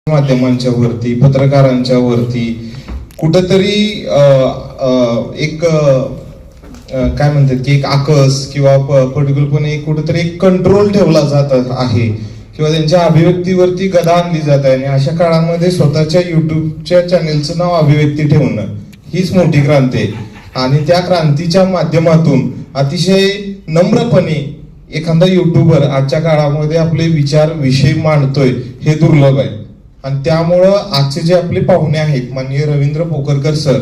माध्यमांच्या वरती, पत्रकारांच्या वरती कुठंतरी एक काय म्हणतात की एक आकस किंवा पर्टिक्युलरपणे कुठेतरी एक कंट्रोल ठेवला जात आहे किंवा त्यांच्या अभिव्यक्तीवरती गदा आणली जात आहे. आणि अशा काळामध्ये स्वतःच्या युट्यूबच्या चॅनेलचं नाव अभिव्यक्ती ठेवणं हीच मोठी क्रांती आहे. आणि त्या क्रांतीच्या माध्यमातून अतिशय नम्रपणे एखादा युट्यूबर आजच्या काळामध्ये आपले विचार विषय मांडतोय हे दुर्लभ आहे. आणि त्यामुळं आजचे जे आपले पाहुणे आहेत माननीय रवींद्र पोकरकर सर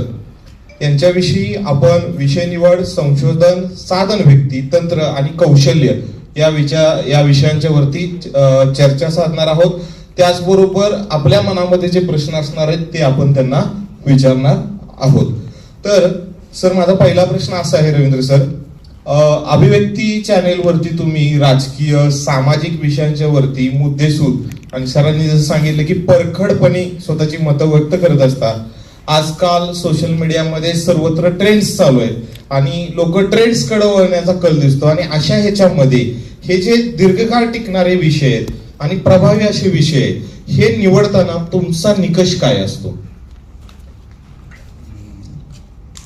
यांच्याविषयी आपण विषय निवड, संशोधन, साधन व्यक्ती, तंत्र आणि कौशल्य या विषयांच्या वरती चर्चा साधणार आहोत. त्याचबरोबर आपल्या मनामध्ये जे प्रश्न असणार आहेत ते आपण त्यांना विचारणार आहोत. तर सर माझा पहिला प्रश्न असा आहे रवींद्र सर, अभिव्यक्ती चॅनेल वरती तुम्ही राजकीय सामाजिक विषयांच्या वरती मुद्देसूद आणि सरांनी जसं सांगितलं की परखडपणे स्वतःची मतं व्यक्त करत असतात. आजकाल सोशल मीडियामध्ये सर्वत्र ट्रेंड्स चालू आहेत आणि लोक ट्रेंड्स कडे वळण्याचा कल दिसतो. आणि अशा ह्याच्यामध्ये हे जे दीर्घकाळ टिकणारे विषय आहेत आणि प्रभावी असे विषय आहेत हे निवडताना तुमचा निकष काय असतो?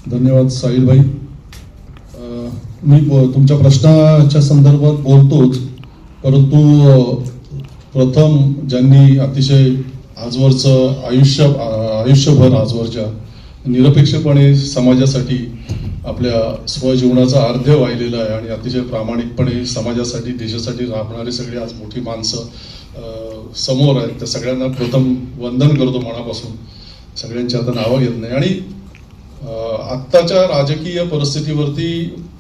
धन्यवाद साहिल भाई. मी तुमच्या प्रश्नाच्या संदर्भात बोलतोच, परंतु प्रथम ज्यांनी अतिशय आजवरचं आयुष्यभर आजवरच्या निरपेक्षपणे समाजासाठी आपल्या स्वजीवनाचा अर्ध्य वाहिलेला आहे आणि अतिशय प्रामाणिकपणे समाजासाठी देशासाठी राबणारी सगळी आज मोठी माणसं समोर आहेत, त्या सगळ्यांना प्रथम वंदन करतो मनापासून. सगळ्यांची आता नावं घेत नाही. आणि आत्ताच्या राजकीय परिस्थितीवरती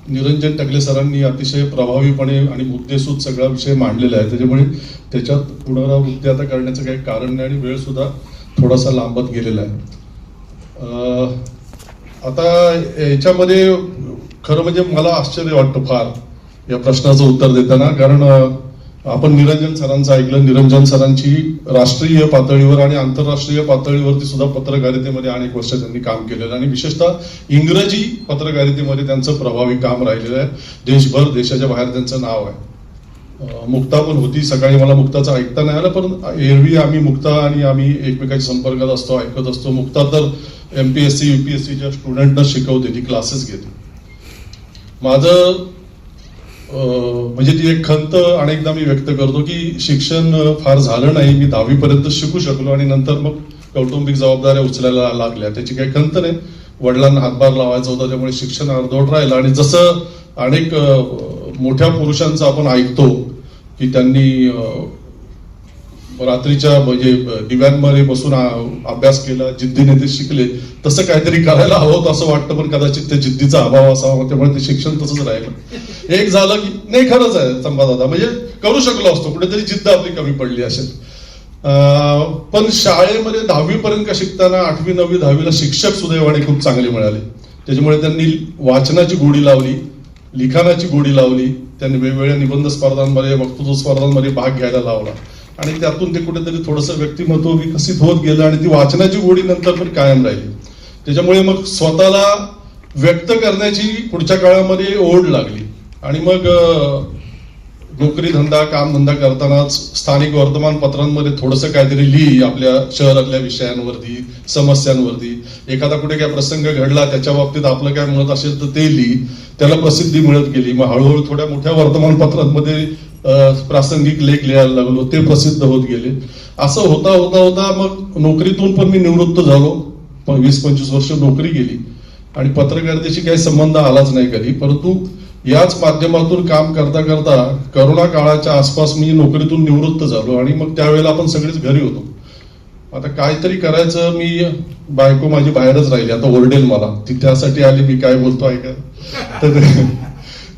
निरंजन टकले सरांनी अतिशय प्रभावीपणे आणि मुद्देसूद सगळा विषय मांडलेला आहे. त्याच्यामुळे त्याच्यात पुनरावृत्ती आता करण्याचं काही कारण नाही आणि वेळ सुद्धा थोडासा लांबत गेलेला आहे. आता याच्यामध्ये खरं म्हणजे मला आश्चर्य वाटतं फार या प्रश्नाचं उत्तर देताना, कारण आपण निरंजन सरांचं ऐकलं. निरंजन सरांची राष्ट्रीय पातळीवर आणि आंतरराष्ट्रीय पातळीवरती सुद्धा पत्रकारितेमध्ये अनेक वर्ष त्यांनी काम केलेलं आणि विशेषतः इंग्रजी पत्रकारितेमध्ये त्यांचं प्रभावी काम राहिलेलं आहे. देशभर देशाच्या बाहेर त्यांचं नाव आहे. मुक्ता पण होती. सकाळी मला मुक्ताचं ऐकता नाही आलं, पण एरवी आम्ही मुक्ता आणि आम्ही एकमेकांच्या संपर्कात असतो, ऐकत असतो. मुक्ता तर MPSC UPSCच्या स्टुडंटना शिकवते, ती क्लासेस घेते. माझं म्हणजे ती एक खंत अनेकदा मी व्यक्त करतो की शिक्षण फार झालं नाही. मी 10वी पर्यंत शिकू शकलो आणि नंतर मग कौटुंबिक जबाबदाऱ्या उचलायला लागल्या. त्याची काही खंत नाही. वडिलांना हातभार लावायचा होता, त्यामुळे शिक्षण अर्धवट राहिलं. आणि जसं अनेक मोठ्या पुरुषांचं आपण ऐकतो की त्यांनी रात्रीच्या म्हणजे दिव्यांमध्ये बसून अभ्यास केला, जिद्दीने ते शिकले, तसं काहीतरी करायला हवं होतं असं वाटतं. पण कदाचित त्या जिद्दीचा अभाव असावा, त्यामुळे ते शिक्षण तसंच राहिलं. एक झालं की नाही, खरंच आहे संभादादा, म्हणजे करू शकलो असतो, कुठेतरी जिद्द आपली कमी पडली असेल. पण शाळेमध्ये 10वी पर्यंत शिकताना 8वी 9वी 10वीला शिक्षक सुदैवाने खूप चांगले मिळाले. त्याच्यामुळे त्यांनी वाचनाची गोडी लावली, लिखाणाची गोडी लावली. त्यांनी वेगवेगळ्या निबंध स्पर्धांमध्ये, वक्तृत्व स्पर्धांमध्ये भाग घ्यायला लावला आणि त्यातून ते कुठेतरी थोडंसं व्यक्तिमत्व विकसित होत गेलं आणि ती वाचनाची गोडी नंतर पण कायम राहिली. त्याच्यामुळे मग स्वतःला व्यक्त करण्याची पुढच्या काळामध्ये ओढ लागली. आणि मग नोकरी धंदा कामधंदा करतानाच स्थानिक वर्तमानपत्रांमध्ये थोडंसं काहीतरी लिही, आपल्या शहरातल्या विषयांवरती, समस्यांवरती. एखादा कुठे काय प्रसंग घडला त्याच्या बाबतीत आपलं काय म्हणत असेल तर ते लिही. त्याला प्रसिद्धी मिळत गेली. मग हळूहळू थोड्या मोठ्या वर्तमानपत्रांमध्ये प्रासंगिक लेख लिहायला लागलो, ते प्रसिद्ध होत गेले. असं होता होता होता मग नोकरीतून पण मी निवृत्त झालो. 20-25 वर्ष नोकरी गेली आणि पत्रकारितेशी काही संबंध आलाच नाही कधी. परंतु याच माध्यमातून काम करता करता करोना काळाच्या आसपास मी नोकरीतून निवृत्त झालो आणि मग त्यावेळेला आपण सगळेच घरी होतो. आता काहीतरी करायचं. मी बायको माझी बाहेरच राहिली, आता ओरडेल मला, ती त्यासाठी आली मी काय बोलतो ऐका.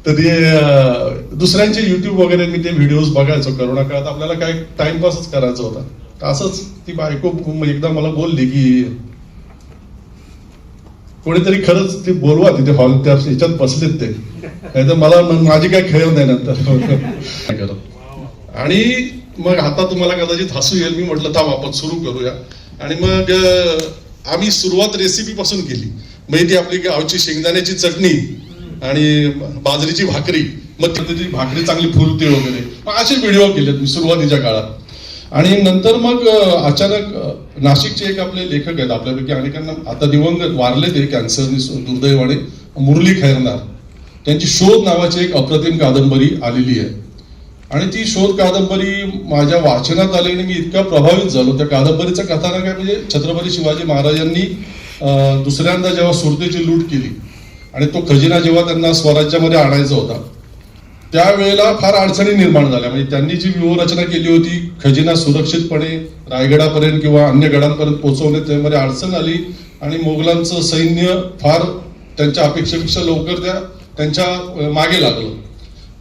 तर ते दुसऱ्यांचे युट्यूब वगैरे मी ते व्हिडिओज बघायचो करोना काळात. आपल्याला काय टाइमपासच करायचा होता. असंच ती बायको एकदा मला बोलली की कोणीतरी खरंच ती बोलवा, तिथे हॉल त्या ह्याच्यात बसलेत ते, नाही तर मला माझी काय खेळ नाही नंतर. आणि मग आता तुम्हाला कदाचित हसू येईल, मी म्हटलं थांब आपण सुरू करूया. आणि मग आम्ही सुरुवात रेसिपी पासून केली. म्हणजे ती आपली गावची शेंगदाण्याची चटणी आणि बाजरीची भाकरी, मग ती भाकरी चांगली फुलते वगैरे, मग असे व्हिडिओ केलेत मी सुरुवातीच्या काळात. आणि नंतर मग अचानक नाशिकचे एक आपले लेखक आहेत, आपल्यापैकी अनेकांना आता दिवंगत वारले ते कॅन्सरने दुर्दैवाने, मुरली खैरनार, त्यांची शोध नावाची एक अप्रतिम कादंबरी आलेली आहे. आणि ती शोध कादंबरी माझ्या वाचनात आली आणि मी इतका प्रभावित झालो. त्या कादंबरीचं कथानक आहे म्हणजे छत्रपती शिवाजी महाराजांनी दुसऱ्यांदा जेव्हा सुरतेची लूट केली आणि तो खजिना जेव्हा त्यांना स्वराज्यामध्ये आणायचा होता, त्यावेळेला फार अडचणी निर्माण झाल्या. म्हणजे त्यांनी जी व्यूहरचना केली होती, खजिना सुरक्षितपणे रायगडापर्यंत किंवा अन्य गडांपर्यंत पोहोचवणे, त्यामध्ये अडचण आली आणि मोगलांचं सैन्य फार त्यांच्या अपेक्षेपेक्षा लवकर त्यांच्या मागे लागलं.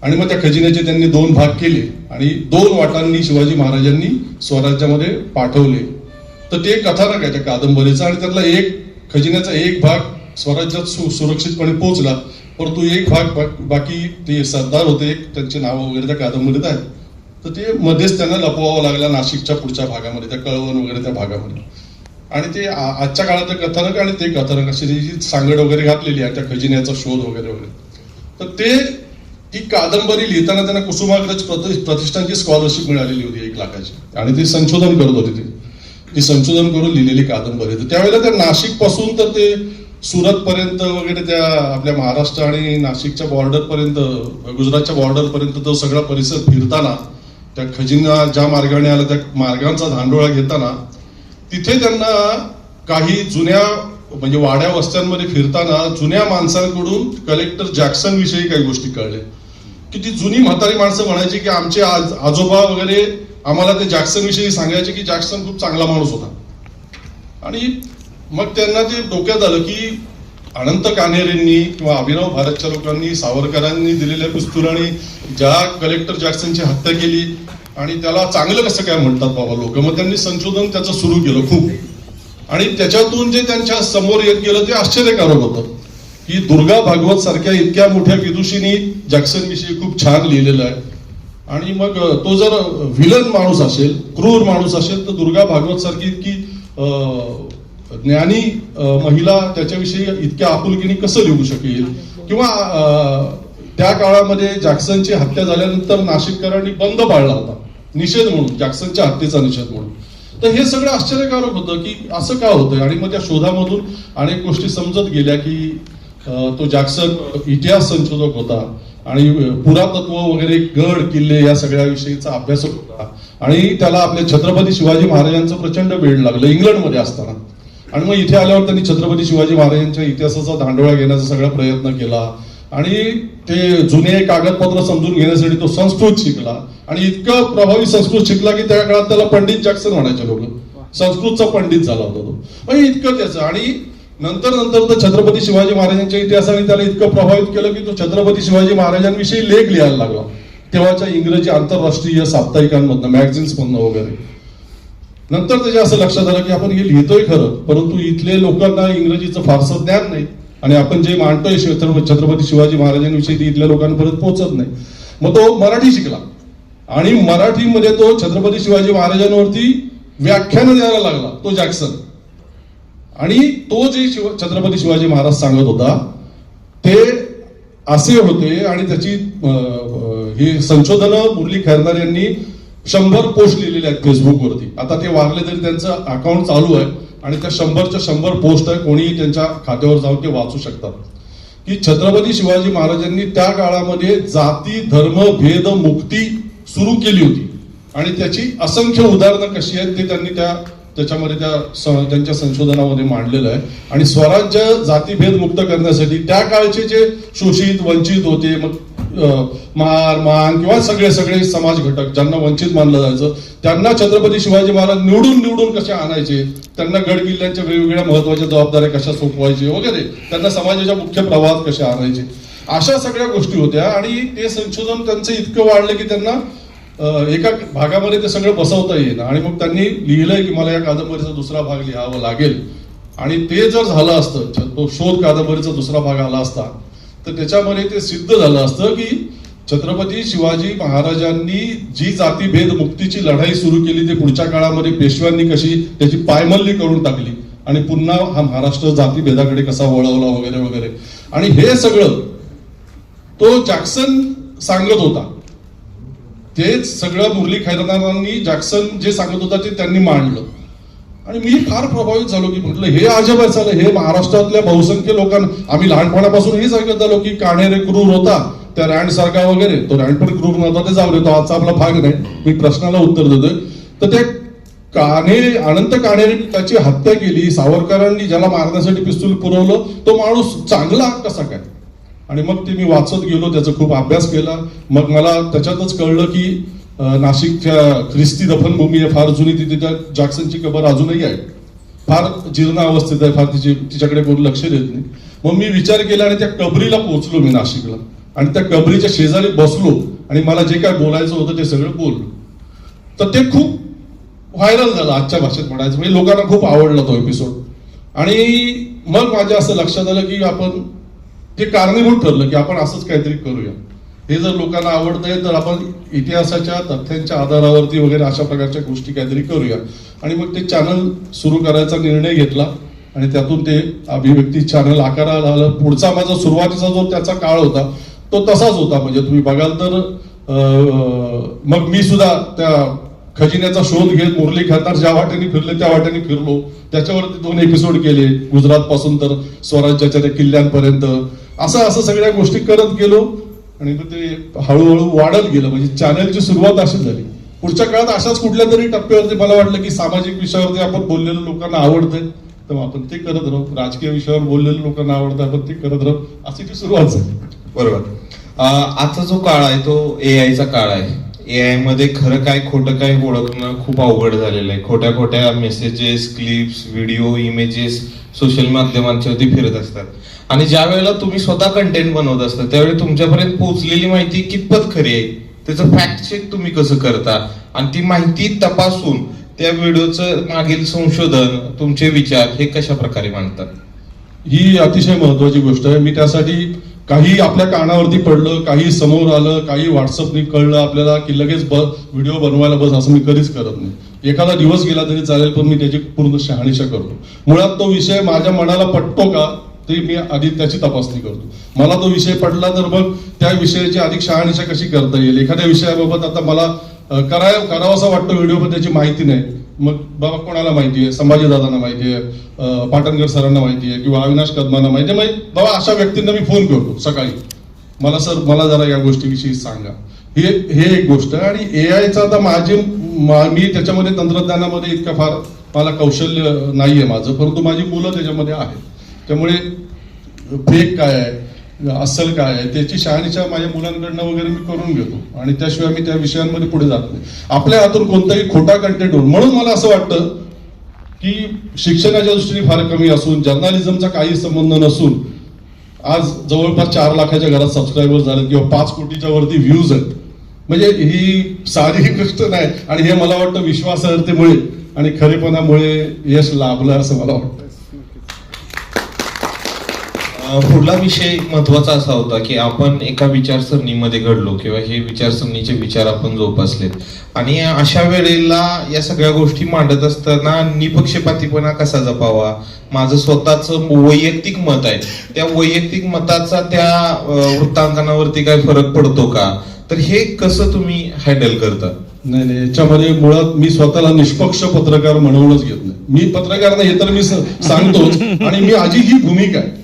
आणि मग त्या खजिन्याचे त्यांनी 2 भाग केले आणि 2 वाटांनी शिवाजी महाराजांनी स्वराज्यामध्ये पाठवले. तर ते कथानक आहे त्या कादंबरीचं. आणि त्यातला खजिन्याचा एक भाग स्वराज्यात सुरक्षितपणे पोहोचला, परंतु एक भाग बाकी ते सरदार होते, त्यांचे नाव वगैरे त्या कादंबरीत आहेत, तर ते मध्येच त्यांना लपवावं लागला नाशिकच्या पुढच्या भागामध्ये, त्या कळवण वगैरे त्या भागामध्ये. आणि ते आजच्या काळातलं कथानक आणि ते कथानक अशी जी सांगड वगैरे घातलेली आहे त्या खजिन्याचा शोध वगैरे वगैरे. तर ती कादंबरी लिहिताना त्यांना कुसुमाग्रज प्रतिष्ठानची स्कॉलरशिप मिळालेली होती 1 लाखाची, आणि ते संशोधन करत होते. ती संशोधन करून लिहिलेली कादंबरी. तर त्यावेळेला त्या नाशिक पासून तर ते सुरत पर्यंत वगैरे, त्या आपल्या महाराष्ट्र आणि नाशिकच्या बॉर्डर पर्यंत, गुजरातच्या बॉर्डर पर्यंत तो सगळा परिसर फिरताना, त्या खजिना ज्या मार्गाने आला त्या मार्गांचा धांडोळा घेताना, तिथे त्यांना काही जुन्या म्हणजे वाड्या वस्त्यांमध्ये फिरताना जुन्या माणसांकडून कलेक्टर जॅक्सन विषयी काही गोष्टी कळल्या. की ती जुनी म्हातारी माणसं म्हणायची की आमचे आजोबा वगैरे आम्हाला ते जॅक्सन विषयी सांगायचे की जॅक्सन खूप चांगला माणूस होता. आणि मग त्यांना ते डोक्यात आलं की अनंत कान्हेरेंनी किंवा अभिनव भारतच्या लोकांनी सावरकरांनी दिलेल्या पिस्तुलांनी ज्या कलेक्टर जॅक्सनची हत्या केली आणि त्याला चांगलं कसं काय म्हणतात बाबा लोक. मग त्यांनी संशोधन त्याचं सुरू केलं खूप. आणि त्याच्यातून जे त्यांच्या समोर येत गेलं ते आश्चर्यकारक होतं की दुर्गा भागवत सारख्या इतक्या मोठ्या विदुषींनी जॅक्सन विषयी खूप छान लिहिलेलं आहे. आणि मग तो जर व्हिलन माणूस असेल, क्रूर माणूस असेल, तर दुर्गा भागवत सारखी इतकी ज्ञानी महिला त्याच्याविषयी इतक्या आपुलकीने कसं लिहू शकेल. किंवा त्या काळामध्ये जॅक्सनची हत्या झाल्यानंतर नाशिककरांनी बंद पाळला होता निषेध म्हणून, जॅक्सनच्या हत्येचा निषेध म्हणून. तर हे सगळं आश्चर्यकारक होतं की असं का होतंय. आणि मग त्या शोधामधून अनेक गोष्टी समजत गेल्या की तो जॅक्सन इतिहास संशोधक होता आणि पुरातत्व वगैरे, गड किल्ले या सगळ्या विषयीचा अभ्यासक होता. आणि त्याला आपल्या छत्रपती शिवाजी महाराजांचं प्रचंड वेळ लागलं इंग्लंडमध्ये असताना. आणि मग इथे आल्यावर त्यांनी छत्रपती शिवाजी महाराजांच्या इतिहासाचा धांडोळा घेण्याचा सगळा प्रयत्न केला. आणि ते जुने कागदपत्र समजून घेण्यासाठी तो संस्कृत शिकला. आणि इतकं प्रभावी संस्कृत शिकला की त्या काळात त्याला पंडित जॅक्सन म्हणायचे लोक. संस्कृतचा पंडित झाला होता तो. म्हणजे इतकं त्याचं. आणि नंतर तर छत्रपती शिवाजी महाराजांच्या इतिहासाने त्याला इतकं प्रभावित केलं की तो छत्रपती शिवाजी महाराजांविषयी लेख लिहायला लागला तेव्हाच्या इंग्रजी आंतरराष्ट्रीय साप्ताहिकांमधनं, मॅगझिन्स मधनं वगैरे. नंतर त्याच्या असं लक्षात आलं की आपण हे लिहितोय खरं, परंतु इथले लोकांना इंग्रजीचं फारसं ज्ञान नाही आणि आपण जे मांडतोय छत्रपती शिवाजी महाराजांविषयी ते इथल्या लोकांपर्यंत पोहोचत नाही. मग तो मराठी शिकला आणि मराठीमध्ये तो छत्रपती शिवाजी महाराजांवरती व्याख्यानं द्यायला लागला तो जॅक्सन. आणि तो जे छत्रपती शिवाजी महाराज सांगत होता ते असे होते. आणि त्याची ही संशोधनं मुरली खैरनार यांनी 100 पोस्ट लिहिलेले आहेत फेसबुकवरती. आता ते वारले तरी त्यांचं अकाउंट चालू आहे आणि त्या 100च्या 100 पोस्ट आहे. कोणीही त्यांच्या खात्यावर जाऊन ते वाचू शकतात की छत्रपती शिवाजी महाराजांनी त्या काळामध्ये जाती धर्म भेद मुक्ती सुरू केली होती. आणि त्याची असंख्य उदाहरणं कशी आहेत ते त्यांनी त्याच्यामध्ये त्यांच्या संशोधनामध्ये मांडलेलं आहे. आणि स्वराज्य जातीभेद मुक्त करण्यासाठी त्या काळचे जे शोषित वंचित होते, मग मार मान किंवा सगळे समाज घटक ज्यांना वंचित मानलं जायचं, त्यांना छत्रपती शिवाजी महाराज निवडून कसे आणायचे, त्यांना गड किल्ल्यांच्या वेगवेगळ्या महत्वाच्या जबाबदाऱ्या कशा सोपवायचे वगैरे, त्यांना समाजाच्या मुख्य प्रवाहात कसे आणायचे, अशा सगळ्या गोष्टी होत्या. आणि ते संशोधन त्यांचं इतकं वाढलं की त्यांना एका भागामध्ये ते सगळं बसवता येईल. आणि मग त्यांनी लिहिलंय की मला या कादंबरीचा दुसरा भाग लिहावा लागेल. आणि ते जर झालं असतं, तो शोध कादंबरीचा दुसरा भाग आला असता, तर त्याच्यामध्ये ते सिद्ध झालं असतं की छत्रपती शिवाजी महाराजांनी जी जातीभेद मुक्तीची लढाई सुरू केली, ते पुढच्या काळामध्ये पेशव्यांनी कशी त्याची पायमल्ली करून टाकली आणि पुन्हा हा महाराष्ट्र जातीभेदाकडे कसा वळवला वगैरे वगैरे. आणि हे सगळं तो जॅक्सन सांगत होता. तेच सगळं मुरली खैरनारांनी जॅक्सन जे सांगत होता ते त्यांनी मांडलं. आणि मी फार प्रभावित झालो की म्हटलं हे अजब आहे चाललं. हे महाराष्ट्रातल्या बहुसंख्य लोकांना, आम्ही लहानपणापासून हेच ऐकत आलो की काणेरे क्रूर होता, त्या रँड सारखा वगैरे. तो रँड पण क्रूर नव्हता, ते जाऊ दे, तो आजचा आपला भाग नाही. मी प्रश्नाला उत्तर देतोय. तर ते अनंत काणेरे त्याची हत्या केली, सावरकरांनी ज्याला मारण्यासाठी पिस्तूल पुरवलं, तो माणूस चांगला कसा काय? आणि मग ते मी वाचत गेलो, त्याचा खूप अभ्यास केला. मग मला त्याच्यातच कळलं की नाशिकच्या ख्रिस्ती दफनभूमी आहे फार जुनी, तिथे त्या जॅक्सनची कबर अजूनही आहे, फार जीर्ण अवस्थेत आहे, फार तिच्याकडे कोण लक्ष देत नाही. मग मी विचार केला आणि त्या कबरीला पोहोचलो मी नाशिकला, आणि त्या कबरीच्या शेजारी बसलो आणि मला जे काय बोलायचं होतं ते सगळं बोललो. तर ते खूप व्हायरल झालं आजच्या भाषेत म्हणायचं, म्हणजे लोकांना खूप आवडला तो एपिसोड. आणि मग माझ्या असं लक्षात आलं की आपण ते कारणीभूत ठरलं की आपण असंच काहीतरी करूया. हे जर लोकांना आवडतंय तर आपण इतिहासाच्या तथ्यांच्या आधारावरती वगैरे अशा प्रकारच्या गोष्टी काहीतरी करूया. आणि मग ते चॅनल सुरू करायचा निर्णय घेतला आणि त्यातून ते अभिव्यक्ती चॅनल आकाराला आलं. पुढचा माझा सुरुवातीचा जो त्याचा काळ होता तो तसाच होता. म्हणजे तुम्ही बघाल तर मग मी सुद्धा त्या खजिन्याचा शोध घेत मुरली खैरनार ज्या वाटेने फिरले त्या वाटेने फिरलो. त्याच्यावरती 2 एपिसोड केले, गुजरात पासून तर स्वराज्याच्या त्या किल्ल्यांपर्यंत. असं सगळ्या गोष्टी करत गेलो आणि मग ते हळूहळू वाढत गेलं. म्हणजे चॅनलची सुरुवात अशी झाली. पुढच्या काळात अशाच कुठल्या तरी टप्प्यावरती मला वाटलं की सामाजिक विषयावरती आपण बोललेलं लोकांना आवडतंय, तर आपण ते करत राहू. राजकीय विषयावर बोललेलं लोकांना आवडतं, आपण ते करत राहू. अशी ती सुरुवात झाली. बरोबर. आजचा जो काळ आहे तो एआयचा काळ आहे. एआय मध्ये खरं काय खोटं काय ओळखणं खूप अवघड झालेलं आहे. खोट्या खोट्या messages, clips, video, images social माध्यमांच्या वरती फिरत असतात. आणि ज्या वेळेला तुम्ही स्वतः कंटेंट बनवत असता त्यावेळी तुमच्यापर्यंत पोहोचलेली माहिती कितपत खरी आहे, त्याचं फॅक्ट चेक तुम्ही कसं करता, आणि ती माहिती तपासून त्या व्हिडिओचं मागील संशोधन, तुमचे विचार हे कशा प्रकारे मांडतात? ही अतिशय महत्वाची गोष्ट आहे. मी त्यासाठी काही आपल्या कानावरती पडलं, काही समोर आलं, काही व्हॉट्सअपनी कळलं आपल्याला की लगेच व्हिडिओ बनवायला बस, असं मी कधीच करत नाही. एखादा दिवस गेला तरी चालेल, पण मी त्याची पूर्ण शहानिशा करतो. मुळात तो विषय माझ्या मनाला पटतो का ते मी आधी त्याची तपासणी करतो. मला तो विषय पटला तर मग त्या विषयाची अधिक शहानिशा कशी करता येईल. एखाद्या विषयाबाबत आता मला करावासा वाटतं व्हिडिओ, पण त्याची माहिती नाही. मग बाबा कोणाला माहिती आहे, संभाजी दादांना माहिती आहे, पाटणकर सरांना माहिती आहे, किंवा अविनाश कदमांना माहिती आहे, मग बाबा अशा व्यक्तींना मी फोन करतो सकाळी, मला सर मला जरा या गोष्टीविषयी सांगा. हे एक गोष्ट आहे. आणि एआयचा आता मी त्याच्यामध्ये तंत्रज्ञानामध्ये इतका फार मला कौशल्य नाहीये माझं, परंतु माझी मुलं त्याच्यामध्ये आहेत. त्यामुळे फेक काय आहे, अस्सल काय आहे, त्याची शहानिशा माझ्या मुलांकडनं वगैरे मी करून घेतो. आणि त्याशिवाय मी त्या विषयांमध्ये पुढे जात नाही. आपल्या हातून कोणताही खोटा कंटेंट होईल म्हणून मला असं वाटतं की शिक्षणाच्या दृष्टीने फार कमी असून, जर्नालिझमचा काही संबंध नसून, आज जवळपास 4 लाखाच्या घरात सबस्क्रायबर झाले किंवा 5 कोटीच्या वरती व्ह्यूज आहेत. म्हणजे ही साधी गोष्ट नाही. आणि हे मला वाटतं विश्वासार्हतेमुळे आणि खरेपणामुळे यश लाभलं असं मला वाटतं. पुढला विषय महत्वाचा असा होता की आपण एका विचारसरणीमध्ये घडलो किंवा हे विचारसरणीचे विचार आपण जोपासलेत. आणि अशा वेळेला या सगळ्या गोष्टी मांडत असताना निपक्षपातीपणा कसा जपावा, माझं स्वतःच वैयक्तिक मत आहे, त्या वैयक्तिक मताचा त्या वृत्तांकनावरती काय फरक पडतो का, तर हे कसं तुम्ही हँडल करता? नाही, याच्यामध्ये मुळात मी स्वतःला निष्पक्ष पत्रकार म्हणूनच घेत नाही. मी पत्रकार नाही हे तर मी सांगतोच, आणि मी माझी ही भूमिका आहे.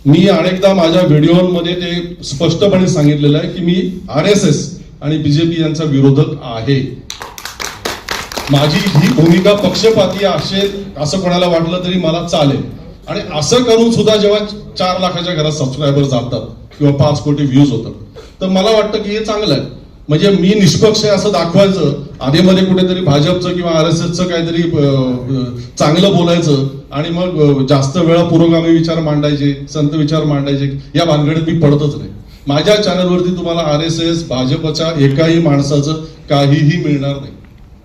मी अनेकदा माझ्या व्हिडिओमध्ये ते स्पष्टपणे सांगितलेलं आहे की मी RSS आणि BJP यांचा विरोधक आहे. माझी ही भूमिका पक्षपाती असेल असं कोणाला वाटलं तरी मला चालेल. आणि असं करून सुद्धा जेव्हा 4 लाखाच्या घरात सबस्क्रायबर जातात किंवा 5 कोटी व्ह्यूज होतात, तर मला वाटतं की हे चांगलं आहे. म्हणजे मी निष्पक्ष आहे असं दाखवायचं, आधीमध्ये कुठेतरी भाजपचं किंवा RSSचं काहीतरी चांगलं बोलायचं आणि मग जास्त वेळा पुरोगामी विचार मांडायचे, संत विचार मांडायचे, या भानगडीत मी पडतच नाही. माझ्या चॅनलवरती तुम्हाला RSS भाजपच्या एकाही माणसाचं काहीही मिळणार नाही,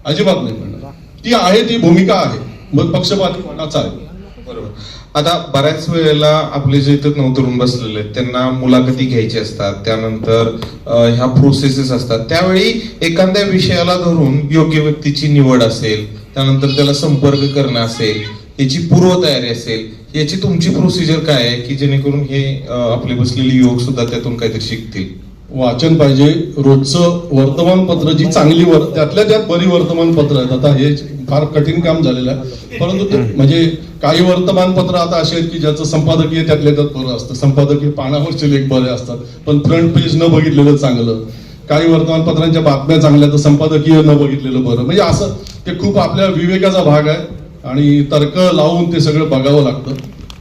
अजिबात नाही मिळणार. ती आहे, ती भूमिका आहे. मग पक्षपातीपणा चालेल. बरोबर. आता बऱ्याच वेळेला आपले जे इथं नवतरुण बसलेले आहेत त्यांना मुलाखती घ्यायची असतात, त्यानंतर ह्या प्रोसेसेस असतात, त्यावेळी एखाद्या विषयाला धरून योग्य व्यक्तीची निवड असेल, त्यानंतर त्याला संपर्क करणं असेल, याची पूर्वतयारी असेल, याची तुमची प्रोसिजर काय आहे की जेणेकरून हे आपले बसलेले युवक सुद्धा त्यातून काहीतरी शिकतील? वाचन पाहिजे. रोजचं वर्तमानपत्र जी चांगली त्यातल्या त्यात बरी वर्तमानपत्र आहेत. आता हे फार कठीण काम झालेलं आहे, परंतु ते म्हणजे काही वर्तमानपत्र आता अशी आहेत की ज्याचं संपादकीय त्यातल्या त्यात बरं असतं. संपादकीय पानावरचे लेख बरे असतात, पण फ्रंट पेज न बघितलेलं चांगलं. काही वर्तमानपत्रांच्या बातम्या चांगल्या तर संपादकीय न बघितलेलं बरं. म्हणजे असं ते खूप आपल्या विवेकाचा भाग आहे आणि तर्क लावून ते सगळं बघावं लागतं.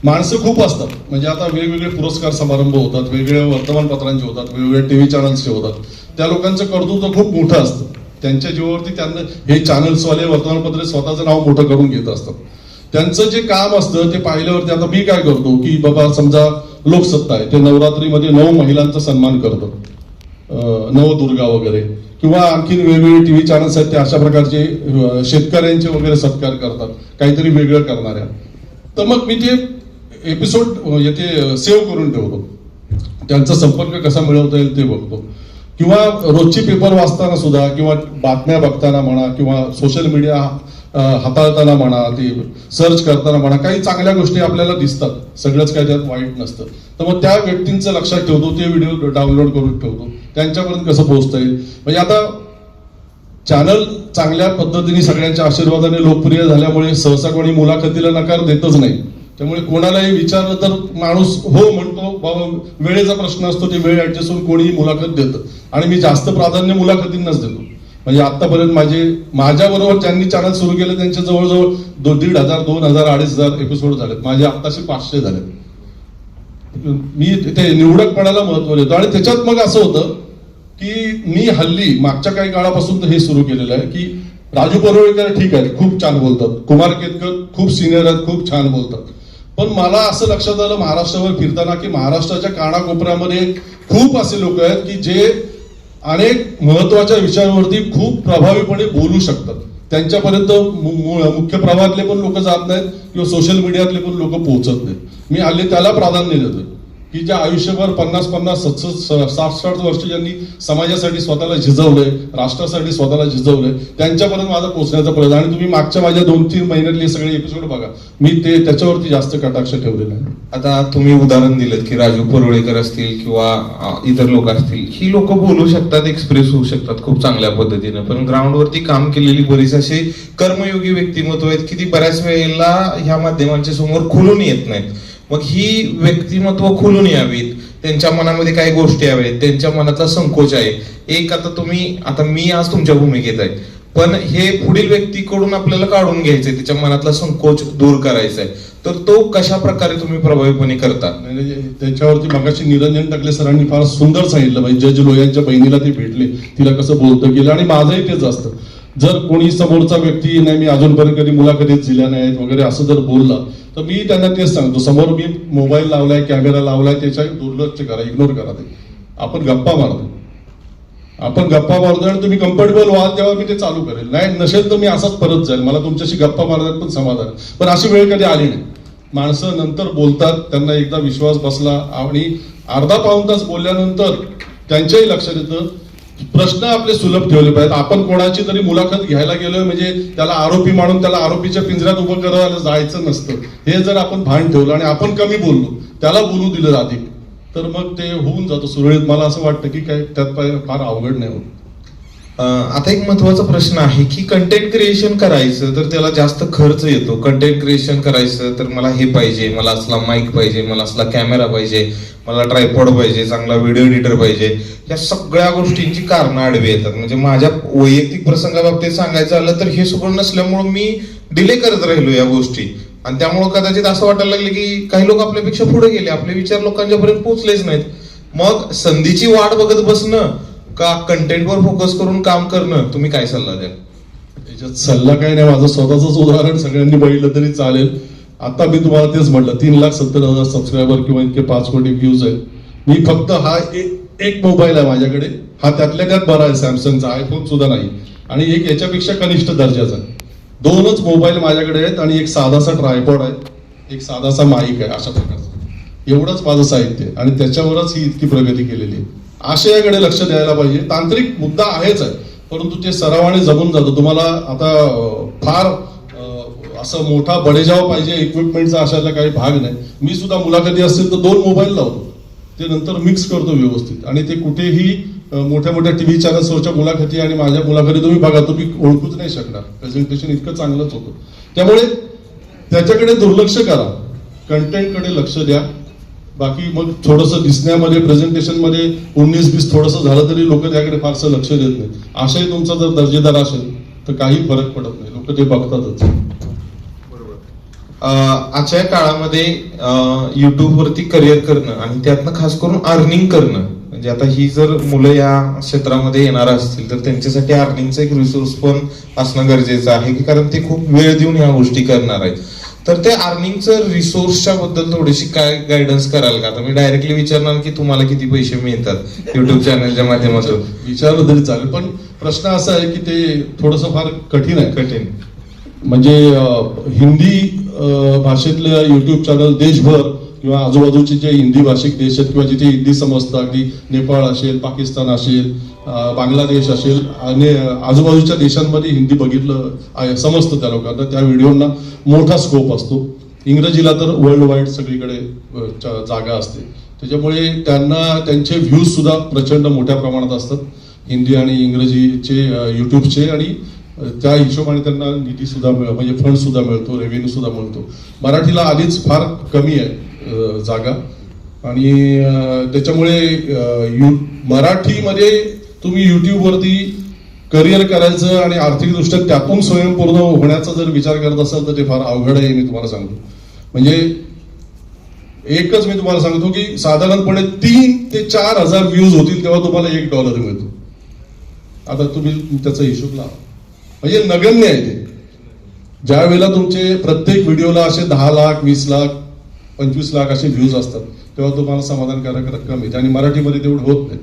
माणसं खूप असतात, म्हणजे आता वेगवेगळे पुरस्कार समारंभ होतात, वेगवेगळ्या वर्तमानपत्रांचे होतात, वेगवेगळ्या टीव्ही चॅनल्सचे होतात. त्या लोकांचं कर्तृत्व खूप मोठं असतं. त्यांच्या जीवावरती त्यांना हे चॅनल्सवाले वर्तमानपत्रे स्वतःचं नाव मोठं करून घेत असतात. त्यांचं जे काम असतं ते पाहिल्यावरती आता मी काय करतो की बाबा समजा लोकसत्ता आहे, ते नवरात्रीमध्ये 9 महिलांचा सन्मान करतं, नवदुर्गा वगैरे, किंवा आणखीन वेगवेगळे टीव्ही चॅनल्स आहेत ते अशा प्रकारचे शेतकऱ्यांचे वगैरे सत्कार करतात, काहीतरी वेगळं करणाऱ्या. तर मग मी ते एपिसोड येथे सेव्ह करून ठेवतो. त्यांचा संपर्क कसा मिळवता येईल ते बघतो. किंवा रोजची पेपर वाचताना सुद्धा, किंवा बातम्या बघताना म्हणा, किंवा सोशल मीडिया हाताळताना म्हणा, ते सर्च करताना म्हणा, काही चांगल्या गोष्टी आपल्याला दिसतात. सगळंच काही त्यात वाईट नसतं. तर मग त्या व्यक्तींचं लक्षात ठेवतो, ते व्हिडिओ डाउनलोड करून ठेवतो. त्यांच्यापर्यंत कसं पोहोचता येईल. म्हणजे आता चॅनल चांगल्या पद्धतीने सगळ्यांच्या आशीर्वादाने लोकप्रिय झाल्यामुळे सहसा कोणी मुलाखतीला नकार देतच नाही. त्यामुळे कोणालाही विचारलं तर माणूस हो म्हणतो. बाबा वेळेचा प्रश्न असतो, ते वेळ ऍडजस्ट होऊन कोणीही मुलाखत देतं. आणि मी जास्त प्राधान्य मुलाखतींनाच देतो. म्हणजे आतापर्यंत माझ्याबरोबर ज्यांनी चॅनल सुरू केलं त्यांचे जवळजवळ 1,500, 2,000, 2,500 एपिसोड झालेत. माझे आत्ताशी 500 झालेत. मी ते निवडकपणाला महत्व देतो. आणि त्याच्यात मग असं होतं की मी हल्ली मागच्या काही काळापासून तर हे सुरू केलेलं आहे की राजू परुळेकर ठीक आहे, खूप छान बोलतात, कुमार केतकर खूप सिनियर आहेत, खूप छान बोलतात. पण मला असं लक्षात आलं महाराष्ट्रावर फिरताना की महाराष्ट्राच्या कानाकोपऱ्यामध्ये खूप असे लोक आहेत की जे अनेक महत्वाच्या विषयांवरती खूप प्रभावीपणे बोलू शकतात. त्यांच्यापर्यंत मुख्य प्रवाहातले पण लोक जात नाहीत किंवा सोशल मीडियातले पण लोक पोहोचत नाहीत. मी हल्ली त्याला प्राधान्य देतो की ज्या आयुष्यभर 50-50, 60-60 वर्ष ज्यांनी समाजासाठी स्वतःला झिजवलंय, राष्ट्रासाठी स्वतःला झिजवलंय, त्यांच्यापर्यंत माझा पोहोचण्याचा प्रयत्न. आणि तुम्ही मागच्या माझ्या 2-3 महिन्यातले सगळे एपिसोड बघा, मी ते त्याच्यावरती जास्त कटाक्ष ठेवलेला आहे. आता तुम्ही उदाहरण दिलं की राजू परुळेकर असतील किंवा इतर लोक असतील, ही लोक बोलू शकतात, एक्सप्रेस होऊ शकतात खूप चांगल्या पद्धतीनं. पण ग्राउंडवरती काम केलेली बरीच असे कर्मयोगी व्यक्तिमत्व आहेत की ती बऱ्याच वेळेला ह्या माध्यमांच्या समोर खुलून येत नाहीत. मग ही व्यक्तिमत्व खुलून यावीत, त्यांच्या मनामध्ये काही गोष्टी यावेत, त्यांच्या मनातला संकोच आहे एक. आता मी आज तुमच्या भूमिकेत आहे, पण हे पुढील व्यक्तीकडून आपल्याला काढून घ्यायचंय, त्याच्या मनातला संकोच दूर करायचा आहे. तर तो कशा प्रकारे तुम्ही प्रभावीपणे करता. त्याच्यावरती मगाशी निरंजन टाकले सरांनी फार सुंदर सांगितलं. म्हणजे जज लोयांच्या बहिणीला ते भेटले, तिला कसं बोलतं गेलं. आणि माझंही तेच असतं, जर कोणी समोरचा व्यक्ती नाही मी अजूनपर्यंत कधी मुलाखतीत दिल्या नाहीत वगैरे असं जर बोलला तर मी त्यांना तेच सांगतो, समोर मी मोबाईल लावलाय, कॅमेरा लावलाय, त्याच्या दुर्लक्ष करा, इग्नोर करा. ते आपण गप्पा मारतो आणि तुम्ही कम्फर्टेबल व्हाल तेव्हा मी ते चालू करेल. नाही नसेल तर मी असाच परत जाईल. मला तुमच्याशी गप्पा मारण्यात पण समाधान. पण अशी वेळ कधी आली नाही. माणसं नंतर बोलतात, त्यांना एकदा विश्वास बसला आणि अर्धा-पाऊण तास बोलल्यानंतर त्यांच्याही लक्षात येतं प्रश्न आपले सुलभ ठेवले पाहिजेत. आपण कोणाची तरी मुलाखत घ्यायला गेलोय म्हणजे त्याला आरोपी मानून त्याला आरोपीच्या पिंजऱ्यात उभं करायला जायचं नसतं. हे जर आपण भान ठेवलं आणि आपण कमी बोललो, त्याला बोलू दिलं अधिक, तर मग ते होऊन जातं सुरळीत. मला असं वाटतं की काय त्यात फार अवघड नाही होत. आता एक महत्वाचा प्रश्न आहे की कंटेंट क्रिएशन करायचं तर त्याला जास्त खर्च येतो. कंटेंट क्रिएशन करायचं तर मला हे पाहिजे, मला असला माईक पाहिजे, मला असला कॅमेरा पाहिजे, मला ट्रायपॉड पाहिजे, चांगला व्हिडिओ एडिटर पाहिजे. या सगळ्या गोष्टींची कारणं आडवी येतात. म्हणजे माझ्या वैयक्तिक प्रसंगाबाबतीत सांगायचं झालं तर हे सगळं नसल्यामुळं मी डिले करत राहिलो या गोष्टी. आणि त्यामुळं कदाचित असं वाटायला लागलं की काही लोक आपल्यापेक्षा पुढे गेले, आपले विचार लोकांच्या पर्यंत पोहोचलेच नाहीत. मग संधीची वाट बघत बसणं का कंटेंटवर फोकस करून काम करणं, तुम्ही काय सल्ला द्याल. त्याच्यात सल्ला काही नाही, माझं स्वतःच उदाहरण सगळ्यांनी बघितलं तरी चालेल. आता मी तुम्हाला तेच म्हटलं, 3,70,000 सबस्क्रायबर किंवा इतके 5 कोटी व्ह्यूज आहेत. मी फक्त हा एक मोबाईल आहे माझ्याकडे, हा त्यातल्या त्यात बरा आहे, सॅमसंगचा, आयफोन सुद्धा नाही. आणि एक याच्यापेक्षा कनिष्ठ दर्जाचा आहे. 2च मोबाईल माझ्याकडे आहेत आणि एक साधासा ट्रायपॉड आहे, एक साधासा माईक आहे, अशा प्रकारचा. एवढंच माझं साहित्य आहे आणि त्याच्यावरच ही इतकी प्रगती केलेली आहे. आशयाकडे लक्ष द्यायला पाहिजे. तांत्रिक मुद्दा आहेच आहे, परंतु ते सरावाने जमून जातं. तुम्हाला आता फार असं मोठा बडेजाव पाहिजे इक्विपमेंटचा, अशातला काही भाग नाही. मी सुद्धा मुलाखती असतील तर 2 मोबाईल लावतो, ते नंतर मिक्स करतो व्यवस्थित, आणि ते कुठेही मोठ्या मोठ्या टीव्ही चॅनल्सवरच्या मुलाखती आणि माझ्या मुलाखती तुम्ही बघा, तुम्ही ओळखूच नाही शकणार. प्रेझेंटेशन इतकं चांगलंच होतं. त्यामुळे त्याच्याकडे दुर्लक्ष करा, कंटेंटकडे लक्ष द्या. बाकी मग थोडंसं दिसण्यामध्ये, प्रेझेंटेशनमध्ये 19-20 थोडंसं झालं तरी लोक त्याकडे फारसं लक्ष देत नाहीत. आशय तुमचा जर दर्जेदार असेल तर काही फरक पडत नाही, लोक ते बघतातच. आजच्या काळामध्ये युट्यूब वरती करिअर करणं आणि त्यातनं खास करून अर्निंग करणं, म्हणजे आता ही जर मुलं या क्षेत्रामध्ये येणार असतील तर त्यांच्यासाठी अर्निंगचा एक रिसोर्स पण असणं गरजेचं आहे, की कारण ते खूप वेळ देऊन ह्या गोष्टी करणार आहेत. तर ते अर्निंगचं रिसोर्सच्या बद्दल थोडीशी काय गायडन्स कराल का? आता मी डायरेक्टली विचारणार की तुम्हाला किती पैसे मिळतात युट्यूब चॅनलच्या माध्यमातून, विचारलं तरी चालेल, पण प्रश्न असा आहे की ते थोडंसं फार कठीण आहे. कठीण म्हणजे हिंदी भाषेतल्या युट्यूब चॅनल देशभर किंवा आजूबाजूचे जे हिंदी भाषिक देश आहेत किंवा जिथे हिंदी समजतं, अगदी नेपाळ असेल, पाकिस्तान असेल, बांगलादेश असेल, आणि आजूबाजूच्या देशांमध्ये हिंदी बघितलं समजतं त्या लोकांना, त्या व्हिडिओना मोठा स्कोप असतो. इंग्रजीला तर वर्ल्ड वाईड सगळीकडे जागा असते, त्याच्यामुळे त्यांना त्यांचे व्ह्यूज सुद्धा प्रचंड मोठ्या प्रमाणात असतात हिंदी आणि इंग्रजीचे युट्यूबचे, आणि त्या हिशोबाने त्यांना निधी सुद्धा म्हणजे फंड सुद्धा मिळतो, रेव्हेन्यू सुद्धा मिळतो. मराठीला आधीच फार कमी आहे जागा, आणि त्याच्यामुळे मराठीमध्ये तुम्ही युट्यूबवरती करिअर करायचं आणि आर्थिकदृष्ट्या त्यातून स्वयंपूर्ण होण्याचा जर विचार करत असाल तर ते फार अवघड आहे, मी तुम्हाला सांगतो. म्हणजे एकच मी तुम्हाला सांगतो की साधारणपणे 3 ते 4 हजार व्ह्यूज होतील तेव्हा तुम्हाला $1 मिळतो. आता तुम्ही त्याचा हिशोब लावा, म्हणजे नगण्य आहे ते. ज्या वेळेला तुमचे प्रत्येक व्हिडिओला असे 10 लाख, 20 लाख, 25 लाख असे व्ह्यूज असतात तेव्हा तुम्हाला समाधानकारक रक्कम येते, आणि मराठीमध्ये तेवढं होत नाही.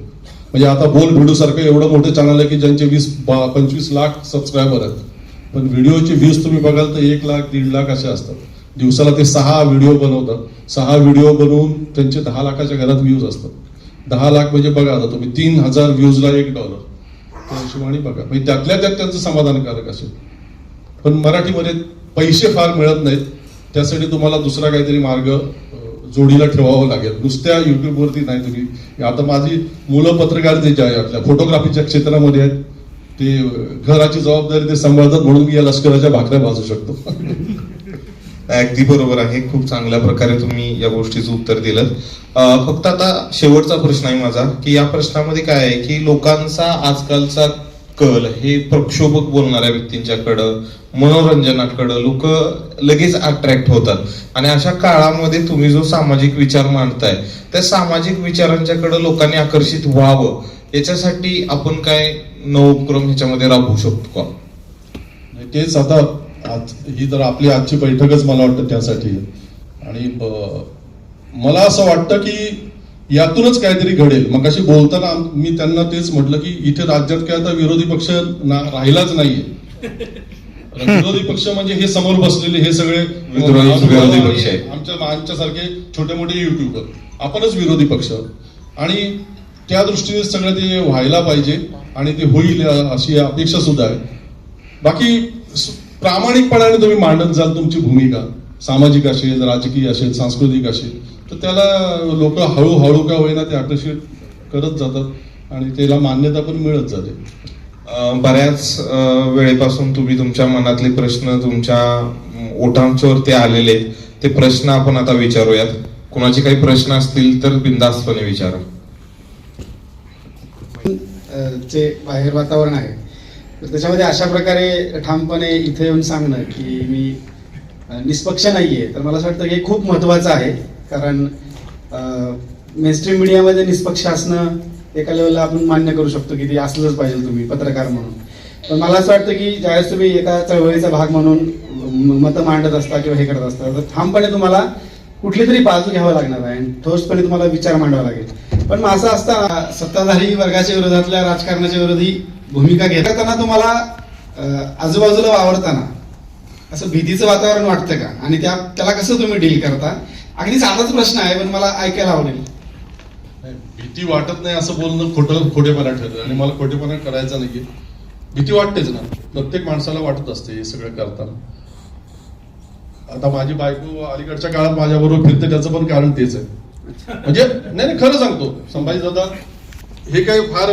म्हणजे आता बोल व्हिडिओ सारखं एवढं मोठं चॅनल आहे की ज्यांचे 20-25 लाख सबस्क्रायबर आहेत, पण व्हिडिओचे व्ह्यूज तुम्ही बघाल तर 1 लाख, 1.5 लाख असे असतात. दिवसाला ते 6 व्हिडिओ बनवतात, 6 व्हिडिओ बनवून त्यांचे 10 लाखाच्या घरात व्ह्यूज असतात. 10 लाख म्हणजे बघा आता तुम्ही 3000 व्ह्यूजला $1, त्या हिशोबाने बघा, म्हणजे त्यातल्या त्यात त्यांचं समाधानकारक असेल. पण मराठीमध्ये पैसे फार मिळत नाहीत, त्यासाठी तुम्हाला दुसरा काहीतरी मार्ग जोडीला ठेवावं लागेल. नुसत्या युट्यूबवरती नाही. तुम्ही आता माझी मुलं पत्रकारितेची आहे, आपल्या फोटोग्राफीच्या क्षेत्रामध्ये आहेत, ते घराची जबाबदारी ते सांभाळतात, म्हणून मी या लष्कराच्या भाकऱ्या भाजू शकतो. अगदी बरोबर आहे. खूप चांगल्या प्रकारे तुम्ही या गोष्टीचं उत्तर दिलं. फक्त आता शेवटचा प्रश्न आहे माझा, की या प्रश्नामध्ये काय आहे की लोकांचा आजकालचा कल हे प्रक्षोभक बोलणाऱ्या व्यक्तींच्याकडं, मनोरंजनाकडं लोक लगेच अट्रॅक्ट होतात, आणि अशा काळामध्ये तुम्ही जो सामाजिक विचार मांडताय त्या सामाजिक विचारांच्याकडे लोकांनी आकर्षित व्हावं याच्यासाठी आपण काय नवोपक्रम ह्याच्यामध्ये राबवू शकतो का? तेच आता ही तर आपली आजची बैठकच मला वाटतं त्यासाठी आहे. आणि मला असं वाटतं की यातूनच काहीतरी घडेल. मग अशी बोलताना मी त्यांना तेच म्हटलं की इथे राज्यात काय आता विरोधी पक्ष राहिलाच नाहीये. विरोधी पक्ष म्हणजे हे समोर बसलेले हे सगळे विरोधी पक्ष आहे. आमच्यासारखे छोटे मोठे युट्यूबर आपणच विरोधी पक्ष, आणि त्या दृष्टीने सगळं ते व्हायला पाहिजे आणि ते होईल अशी अपेक्षा सुद्धा आहे. बाकी प्रामाणिकपणाने तुम्ही मांडत जाल तुमची भूमिका, सामाजिक असेल, राजकीय असेल, सांस्कृतिक असेल, तर त्याला लोक हळूहळू का होईना ते अप्रिशिएट करत जातात आणि त्याला मान्यता पण मिळत जाते. बऱ्याच वेळेपासून तुम्ही तुमच्या मनातले प्रश्न तुमच्या ओठांच्यावरती आलेले आहेत, ते प्रश्न आपण आता विचारूयात. कुणाचे काही प्रश्न असतील तर बिनधास्तपणे विचारा. जे बाहेर वातावरण आहे तर त्याच्यामध्ये अशा प्रकारे ठामपणे इथे येऊन सांगणं की मी निष्पक्ष नाहीये, तर मला असं वाटतं की हे खूप महत्वाचं आहे. कारण मेनस्ट्रीम मीडियामध्ये निष्पक्ष असणं एका लेवलला आपण मान्य करू शकतो की ते असलंच पाहिजे तुम्ही पत्रकार म्हणून. पण मला असं वाटतं की ज्यावेळेस तुम्ही एका चळवळीचा भाग म्हणून मतं मांडत असता किंवा हे करत असता तर ठामपणे तुम्हाला कुठली तरी बाजू घ्यावं लागणार आहे आणि ठोसपणे तुम्हाला विचार मांडावा लागेल. पण मग असं असताना सत्ताधारी वर्गाच्या विरोधातल्या राजकारणाच्या विरोधी भूमिका घेताना तुम्हाला आजूबाजूला वावरताना असं भीतीचं वातावरण वाटतं का, आणि त्याला कसं तुम्ही डील करता? अगदी साधाच प्रश्न आहे पण मला ऐकायला आवडेल. भीती वाटत नाही असं बोलणं खोटेपणा ठरलं, आणि मला खोटेपणा करायचा नाहीये. भीती वाटतेच ना, प्रत्येक माणसाला वाटत असते हे सगळं करताना. आता माझी बायको अलीकडच्या काळात माझ्याबरोबर फिरते त्याचं पण कारण तेच आहे. म्हणजे नाही खरं सांगतो, संभाजी दादा हे काही फार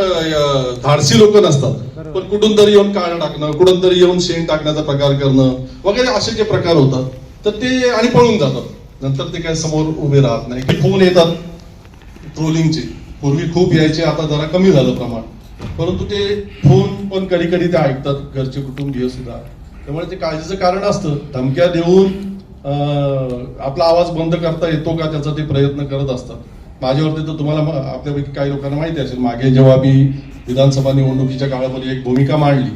धाडसी लोक नसतात, पण कुठून तरी येऊन काळ टाकणं, कुठून तरी येऊन शेण टाकण्याचा प्रकार करणं वगैरे असे जे प्रकार होतात तर ते आणि पळून जातात. नंतर ते काय समोर उभे राहत नाही. की फोन येतात ट्रोलिंगचे, पूर्वी खूप यायचे, आता जरा कमी झालं प्रमाण, परंतु ते फोन पण कधी कधी ते ऐकतात, घरचे कुटुंबीय सुद्धा. त्यामुळे ते काळजीचं कारण असतं. धमक्या देऊन आपला आवाज बंद करता येतो का त्याचा ते प्रयत्न करत असतात. माझ्यावरती तर तुम्हाला आपल्यापैकी काही लोकांना माहिती असेल, मागे जेव्हा मी विधानसभा निवडणुकीच्या काळामध्ये एक भूमिका मांडली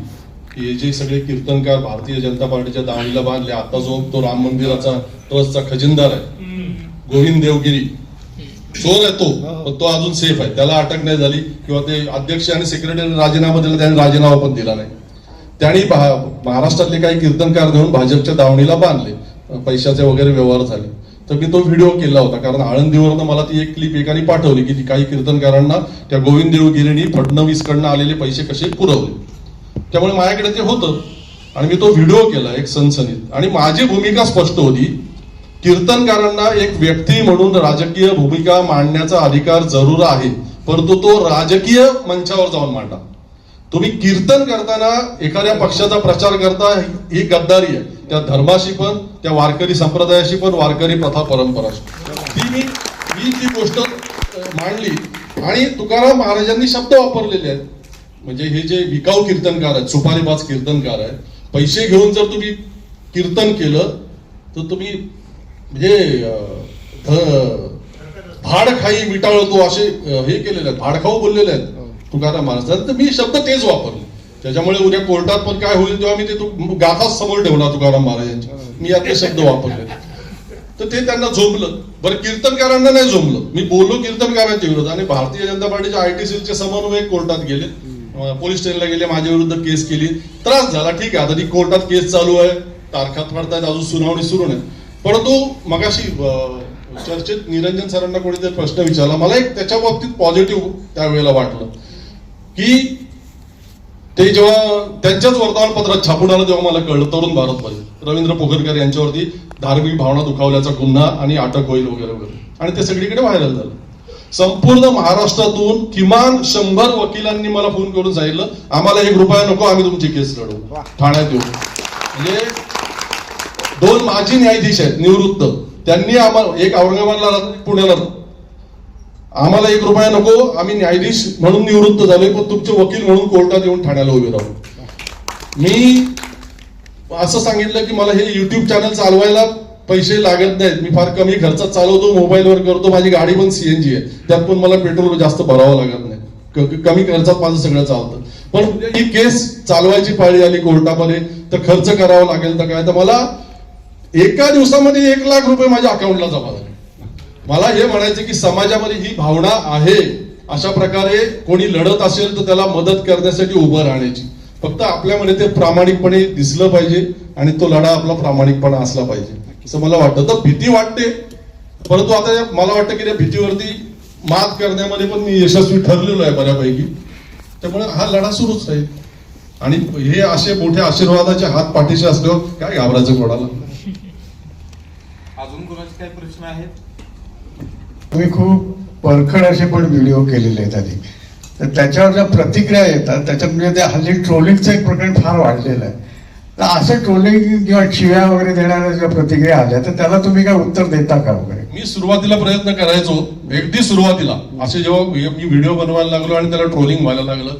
की हे जे सगळे कीर्तनकार भारतीय जनता पार्टीच्या दावणीला बांधले, आता जो तो राम मंदिराचा ट्रस्टचा खजिनदार आहे गोविंद देवगिरी, चोर आहे तो, पण तो अजून सेफ आहे, त्याला अटक नाही झाली, किंवा ते अध्यक्ष आणि सेक्रेटरी राजीनामा दिला, त्याने राजीनामा पण दिला नाही. त्यांनी महाराष्ट्रातले काही कीर्तनकार घेऊन भाजपच्या दावणीला बांधले, पैशाचे वगैरे व्यवहार झाले. तर मी तो व्हिडिओ केला होता, कारण आळंदीवरनं मला ती एक क्लिप एकाने पाठवली की काही कीर्तनकारांना त्या गोविंद देवगिरींनी फडणवीसकडनं आलेले पैसे कसे पुरवले. त्यामुळे माझ्याकडे ते होतं आणि मी तो व्हिडिओ केला एक सनसनीत. आणि माझी भूमिका स्पष्ट होती, कीर्तनकारांना एक व्यक्ती म्हणून राजकीय भूमिका मांडण्याचा अधिकार जरूर आहे, परंतु तो राजकीय मंचावर जाऊन मांडा. तुम्ही कीर्तन करताना एखाद्या पक्षाचा प्रचार करता ही गद्दारी आहे, त्या धर्माशी पण, त्या वारकरी संप्रदायाशी पण, वारकरी प्रथा परंपराशी. मी ती गोष्ट मांडली आणि तुकाराम महाराजांनी शब्द वापरलेले आहेत. म्हणजे हे जे विकाऊ कीर्तनकार आहेत, सुपारीबाज कीर्तनकार आहेत, पैसे घेऊन जर तुम्ही कीर्तन केलं तर तुम्ही म्हणजे भाडखाई मिटाळतो असे हे केलेले आहेत, भाडखाऊ बोललेले आहेत तुकाराम महाराज. तर मी शब्द तेच वापरले. त्याच्यामुळे उद्या कोर्टात पण काय होईल तेव्हा मी ते गाथाच समोर ठेवला तुकाराम महाराजांची, मी यातले शब्द वापरले. तर ते त्यांना झोंबलं. बरं, कीर्तनकारांना नाही झोंबलं. मी बोललो कीर्तनकारांच्या विरोधात आणि भारतीय जनता पार्टीच्या आयटी सेलचे समन्वयक कोर्टात गेले, पोलीस स्टेशनला गेले, माझ्या विरुद्ध केस केली, त्रास झाला. ठीक आहे, आता ती कोर्टात केस चालू आहे, तारखात पडतायत, अजून सुनावणी सुरू नाही. परंतु मगाशी चर्चेत निरंजन सरांना कोणीतरी प्रश्न विचारला, मला एक त्याच्या बाबतीत पॉझिटिव्ह त्यावेळेला वाटलं की ते जेव्हा त्यांच्याच वर्तमानपत्रात छापून आलं तेव्हा मला कळलं, तरुण भारतमध्ये रवींद्र पोखरकर यांच्यावरती धार्मिक भावना दुखावल्याचा गुन्हा आणि अटक होईल वगैरे वगैरे, आणि ते सगळीकडे व्हायरल झालं. संपूर्ण महाराष्ट्रातून किमान 100 वकिलांनी मला फोन करून सांगितलं, आम्हाला 1 रुपया नको, आम्ही तुमची केस लढवू, ठाण्यात येऊ. म्हणजे 2 माजी न्यायाधीश आहेत निवृत्त, त्यांनी आम्हाला, एक औरंगाबादला पुण्याला, आम्हाला 1 रुपया नको, आम्ही न्यायाधीश म्हणून निवृत्त झालोय, पण तुमचे वकील म्हणून कोर्टात येऊन ठाण्याला उभे राहू. मी असं सांगितलं की मला हे युट्यूब चॅनल चालवायला पैसे लागत नाहीत, मी फार कमी खर्चात चालवतो, मोबाईलवर करतो, माझी गाडी पण सीएनजी आहे, त्यात पण मला पेट्रोल जास्त भरावं लागत नाही, कमी खर्चात माझं सगळं चालतं. पण ही केस चालवायची पाळी आली कोर्टामध्ये तर खर्च करावा लागेल तर काय, तर मला एका दिवसामध्ये 1 लाख रुपये माझ्या अकाउंटला जमा झाले. मला हे म्हणायचं की समाजामध्ये ही भावना आहे, अशा प्रकारे कोणी लढत असेल तर त्याला मदत करण्यासाठी उभं राहण्याची. फक्त आपल्यामध्ये ते प्रामाणिकपणे दिसलं पाहिजे आणि तो लढा आपला प्रामाणिकपणा असला पाहिजे असं मला वाटतं. तर भीती वाटते, परंतु आता मला वाटतं की त्या भीतीवरती मात करण्यामध्ये पण मी यशस्वी ठरलेलो आहे बऱ्यापैकी. त्यामुळे हा लढा सुरूच राहील आणि हे असे मोठे आशीर्वादाचे हात पाठीशी असल्यावर काय घाबरायचं कोणाला. अजून कोणाचे काही प्रश्न आहेत? तुम्ही खूप परखड असे पण व्हिडिओ केलेले आहेत आधी, तर त्याच्यावर ज्या प्रतिक्रिया येतात त्याच्यात म्हणजे ते हल्ली ट्रोलिंगचं एक प्रकरण फार वाढलेलं आहे. तर असं ट्रोलिंग किंवा शिव्या वगैरे देणाऱ्या ज्या प्रतिक्रिया आल्या तर त्याला तुम्ही काय उत्तर देता का वगैरे? मी सुरुवातीला प्रयत्न करायचो, अगदी सुरुवातीला असे जेव्हा मी व्हिडिओ बनवायला लागलो आणि त्याला ट्रोलिंग व्हायला लागलं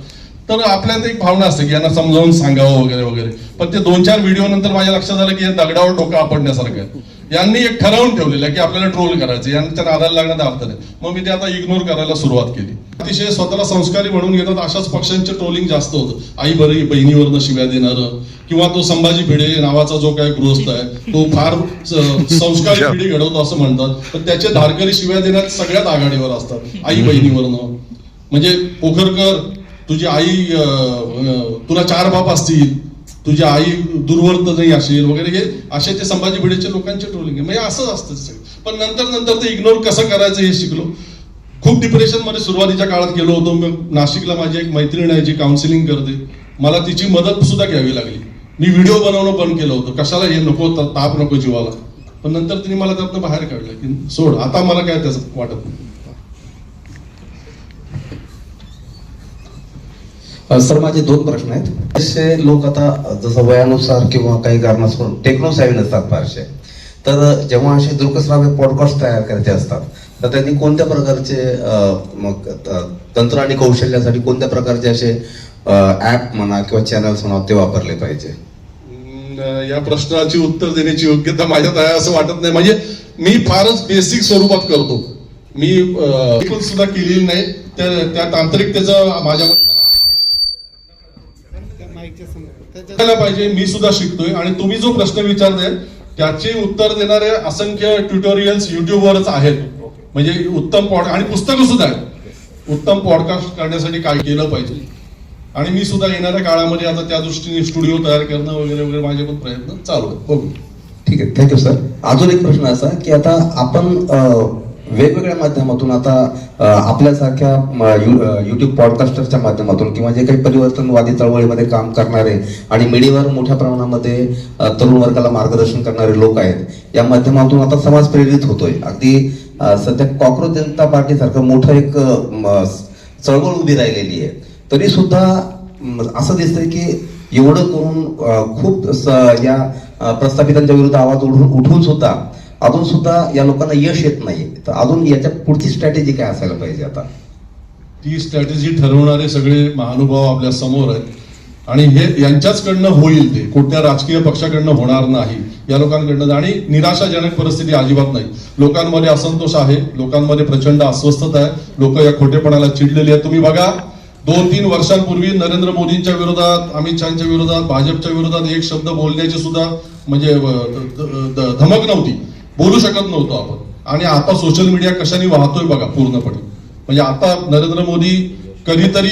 तर आपल्यात एक भावना असते की यांना समजावून सांगावं वगैरे वगैरे. पण ते 2-4 व्हिडिओ नंतर माझ्या लक्षात आलं की हे दगडावर डोकं आपडण्यासारखं आहे. यांनी एक ठरवून ठेवलेलं आहे की आपल्याला ट्रोल करायचं, यांच्या नादाला लागण्यात अर्थ नाही. मग मी ते आता इग्नोर करायला सुरुवात केली. अतिशय स्वतःला संस्कारी म्हणून घेतात अशाच पक्षांचे ट्रोलिंग जास्त होतं. आई बरी बहिणीवरनं शिव्या देणारं, किंवा तो संभाजी भिडे नावाचा जो काही गृहस्थ आहे तो फार संस्कारी पिढी घडवतो असं म्हणतात, पण त्याचे धारकरी शिव्या देण्यात सगळ्यात आघाडीवर असतात आई बहिणीवरनं. म्हणजे पोखरकर, तुझी आई, तुला 4 बाप असतील, तुझी आई दुर्वर्त नाही असेल वगैरे, हे असे ते संभाजी भिडेच्या लोकांचे ट्रोलिंग. म्हणजे असंच असतं सगळं. पण नंतर ते इग्नोर कसं करायचं हे शिकलो. खूप डिप्रेशन मध्ये सुरुवातीच्या काळात गेलो होतो. मग नाशिकला माझी एक मैत्रीण आहे जी काउन्सिलिंग करते, मला तिची मदत सुद्धा घ्यावी लागली. मी व्हिडिओ बनवणं बंद केलं होतं, कशाला हे नको, ताप नको जीवाला. पण नंतर तिने मला त्यातनं बाहेर काढलं की सोड, आता मला काय त्याचं वाटत नाही. सर माझे 2 प्रश्न आहेत. असे लोक आता जसं वयानुसार किंवा काही कारणास्तव टेक्नो सावी नसतात फारसे, तर जेव्हा असे दृकश्राव्य पॉडकास्ट तयार करायचे असतात तर त्यांनी कोणत्या प्रकारचे तंत्र आणि कौशल्यासाठी कोणत्या प्रकारचे असे ऍप म्हणा किंवा चॅनल्स म्हणा ते वापरले पाहिजे? या प्रश्नाची उत्तर देण्याची योग्यता माझ्यात आहे असं वाटत नाही. म्हणजे मी फारच बेसिक स्वरूपात करतो. मी सुद्धा केलेली नाही. त्या तांत्रिकतेचं माझ्यामध्ये पाहिजे. मी सुद्धा शिकतोय आणि तुम्ही जो प्रश्न विचारताय त्याचे उत्तर देणारे असंख्य ट्युटोरियल्स युट्यूबवरच आहेत. म्हणजे उत्तम आणि पुस्तकं सुद्धा आहेत उत्तम पॉडकास्ट करण्यासाठी काय केलं पाहिजे. आणि मी सुद्धा येणाऱ्या काळामध्ये आता त्या दृष्टीने स्टुडिओ तयार करणं वगैरे वगैरे माझे पण प्रयत्न चालू आहेत. बघू. ठीक आहे, थँक्यू सर. अजून एक प्रश्न असा की आता आपण वेगवेगळ्या माध्यमातून आता आपल्यासारख्या युट्यूब पॉडकास्टरच्या माध्यमातून किंवा जे काही परिवर्तनवादी चळवळीमध्ये काम करणारे आणि मीडियावर मोठ्या प्रमाणामध्ये तरुण वर्गाला मार्गदर्शन करणारे लोक आहेत, या माध्यमातून आता समाज प्रेरित होतोय. अगदी सध्या कॉक्रोच जनता पार्टी सारखं मोठं एक चळवळ उभी राहिलेली आहे. तरी सुद्धा असं दिसतंय की एवढं करून खूप या प्रस्थापितांच्या विरुद्ध आवाज उठवून सुद्धा अजून सुद्धा या लोकांना यश येत नाही. तर अजून याच्या पुढची स्ट्रॅटेजी काय असायला पाहिजे? आता ती स्ट्रॅटेजी ठरवणारे सगळे महानुभाव आपल्या समोर आहेत आणि हे यांच्याचकडनं होईल. ते कोणत्या राजकीय पक्षाकडनं होणार नाही, या लोकांकडनं. आणि निराशाजनक परिस्थिती अजिबात नाही. लोकांमध्ये असंतोष आहे, लोकांमध्ये प्रचंड अस्वस्थता आहे. लोक या खोटेपणाला चिडलेली आहेत. तुम्ही बघा 2-3 वर्षांपूर्वी नरेंद्र मोदींच्या विरोधात, अमित शहाच्या विरोधात, भाजपच्या विरोधात एक शब्द बोलण्याची सुद्धा म्हणजे धमक नव्हती. बोलू शकत नव्हतो आपण. आणि आता सोशल मीडिया कशाने वाहतोय बघा पूर्णपणे. म्हणजे आता नरेंद्र मोदी कधीतरी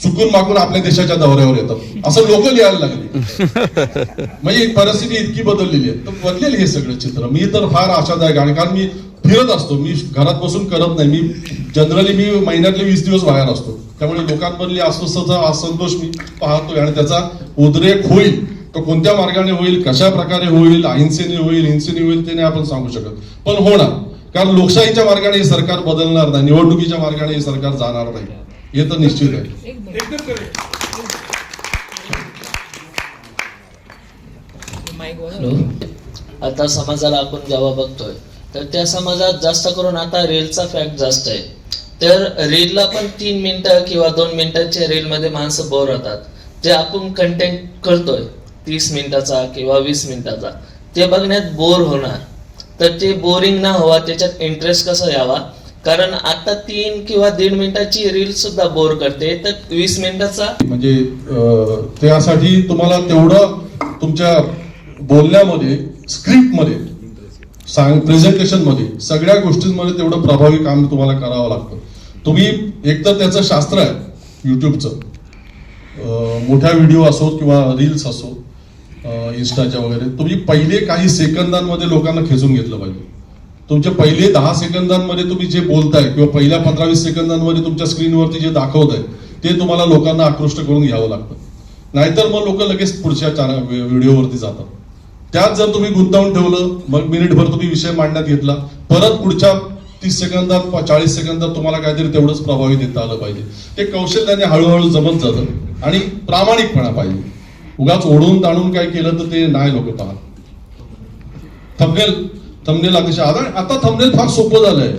चुकून मागून आपल्या देशाच्या दौऱ्यावर येतात असं लोक लिहायला लागले. म्हणजे परिस्थिती इतकी बदललेली आहे. तर बदलेल हे सगळं चित्र. मी तर फार आशादायक आहे, कारण मी फिरत असतो. मी घरात बसून करत नाही. मी जनरली महिन्यातले 20 दिवस बाहेर असतो. त्यामुळे लोकांमधली अस्वस्थता, असंतोष मी पाहतोय आणि त्याचा उद्रेक होईल. तो कोणत्या मार्गाने होईल, कशा प्रकारे होईल, अहिंसेने होईल, हिंसेने होईल, ते नाही आपण सांगू शकत, पण होणार. कारण लोकशाहीच्या मार्गाने हे सरकार बदलणार नाही, निवडणुकीच्या मार्गाने हे सरकार जाणार नाही, हे तर निश्चित आहे. आता समाजाला आपण जेव्हा बघतोय तर त्या समाजात जास्त करून आता रीलचा फॅक्ट जास्त आहे. तर रीलला पण 3 मिनिटं किंवा 2 मिनिटाच्या रील मध्ये माणसं बोर होतात. जे आपण कंटेंट करतोय 30 मिनिटाचा किंवा 20 मिनिटाचा, ते बघण्यात बोर होणार. तर ते बोरिंग ना व्हावा, त्याच्यात इंटरेस्ट कसा यावा. कारण आता 3 किंवा 1.5 मिनिटाची रील सुद्धा बोर करते, तर 20 मिनिटाचा म्हणजे त्यासाठी तुम्हाला तेवढं तुमच्या बोलण्यामध्ये, स्क्रिप्टमध्ये, प्रेझेंटेशन मध्ये, सगळ्या गोष्टींमध्ये तेवढं प्रभावी काम तुम्हाला करावं लागतं. तुम्ही एकतर त्याचं शास्त्र आहे युट्यूबचं, मोठ्या व्हिडिओ असो किंवा रील्स असो इन्स्टाच्या वगैरे, तुम्ही पहिले काही सेकंदांमध्ये लोकांना खेचून घेतलं पाहिजे. तुमचे पहिले 10 सेकंदांमध्ये तुम्ही जे बोलताय किंवा पहिल्या 15-20 सेकंदांमध्ये तुमच्या स्क्रीनवरती जे दाखवताय ते तुम्हाला लोकांना आकृष्ट करून घ्यावं लागतं. नाहीतर मग लोक लगेच पुढच्या व्हिडिओवरती जातात. त्यात जर तुम्ही गुंतवून ठेवलं, मग मिनिटभर तुम्ही विषय मांडण्यात घेतला, परत पुढच्या 30 सेकंदात 40 सेकंदात तुम्हाला काहीतरी तेवढंच प्रभावी देता आलं पाहिजे. ते कौशल्याने हळूहळू जमत जातं आणि प्रामाणिकपणा पाहिजे. उगाच ओढून ताणून काय केलं तर ते नाही लोक पाहत. थंबनेल अतिशय आता थंबनेल फार सोपं झालंय.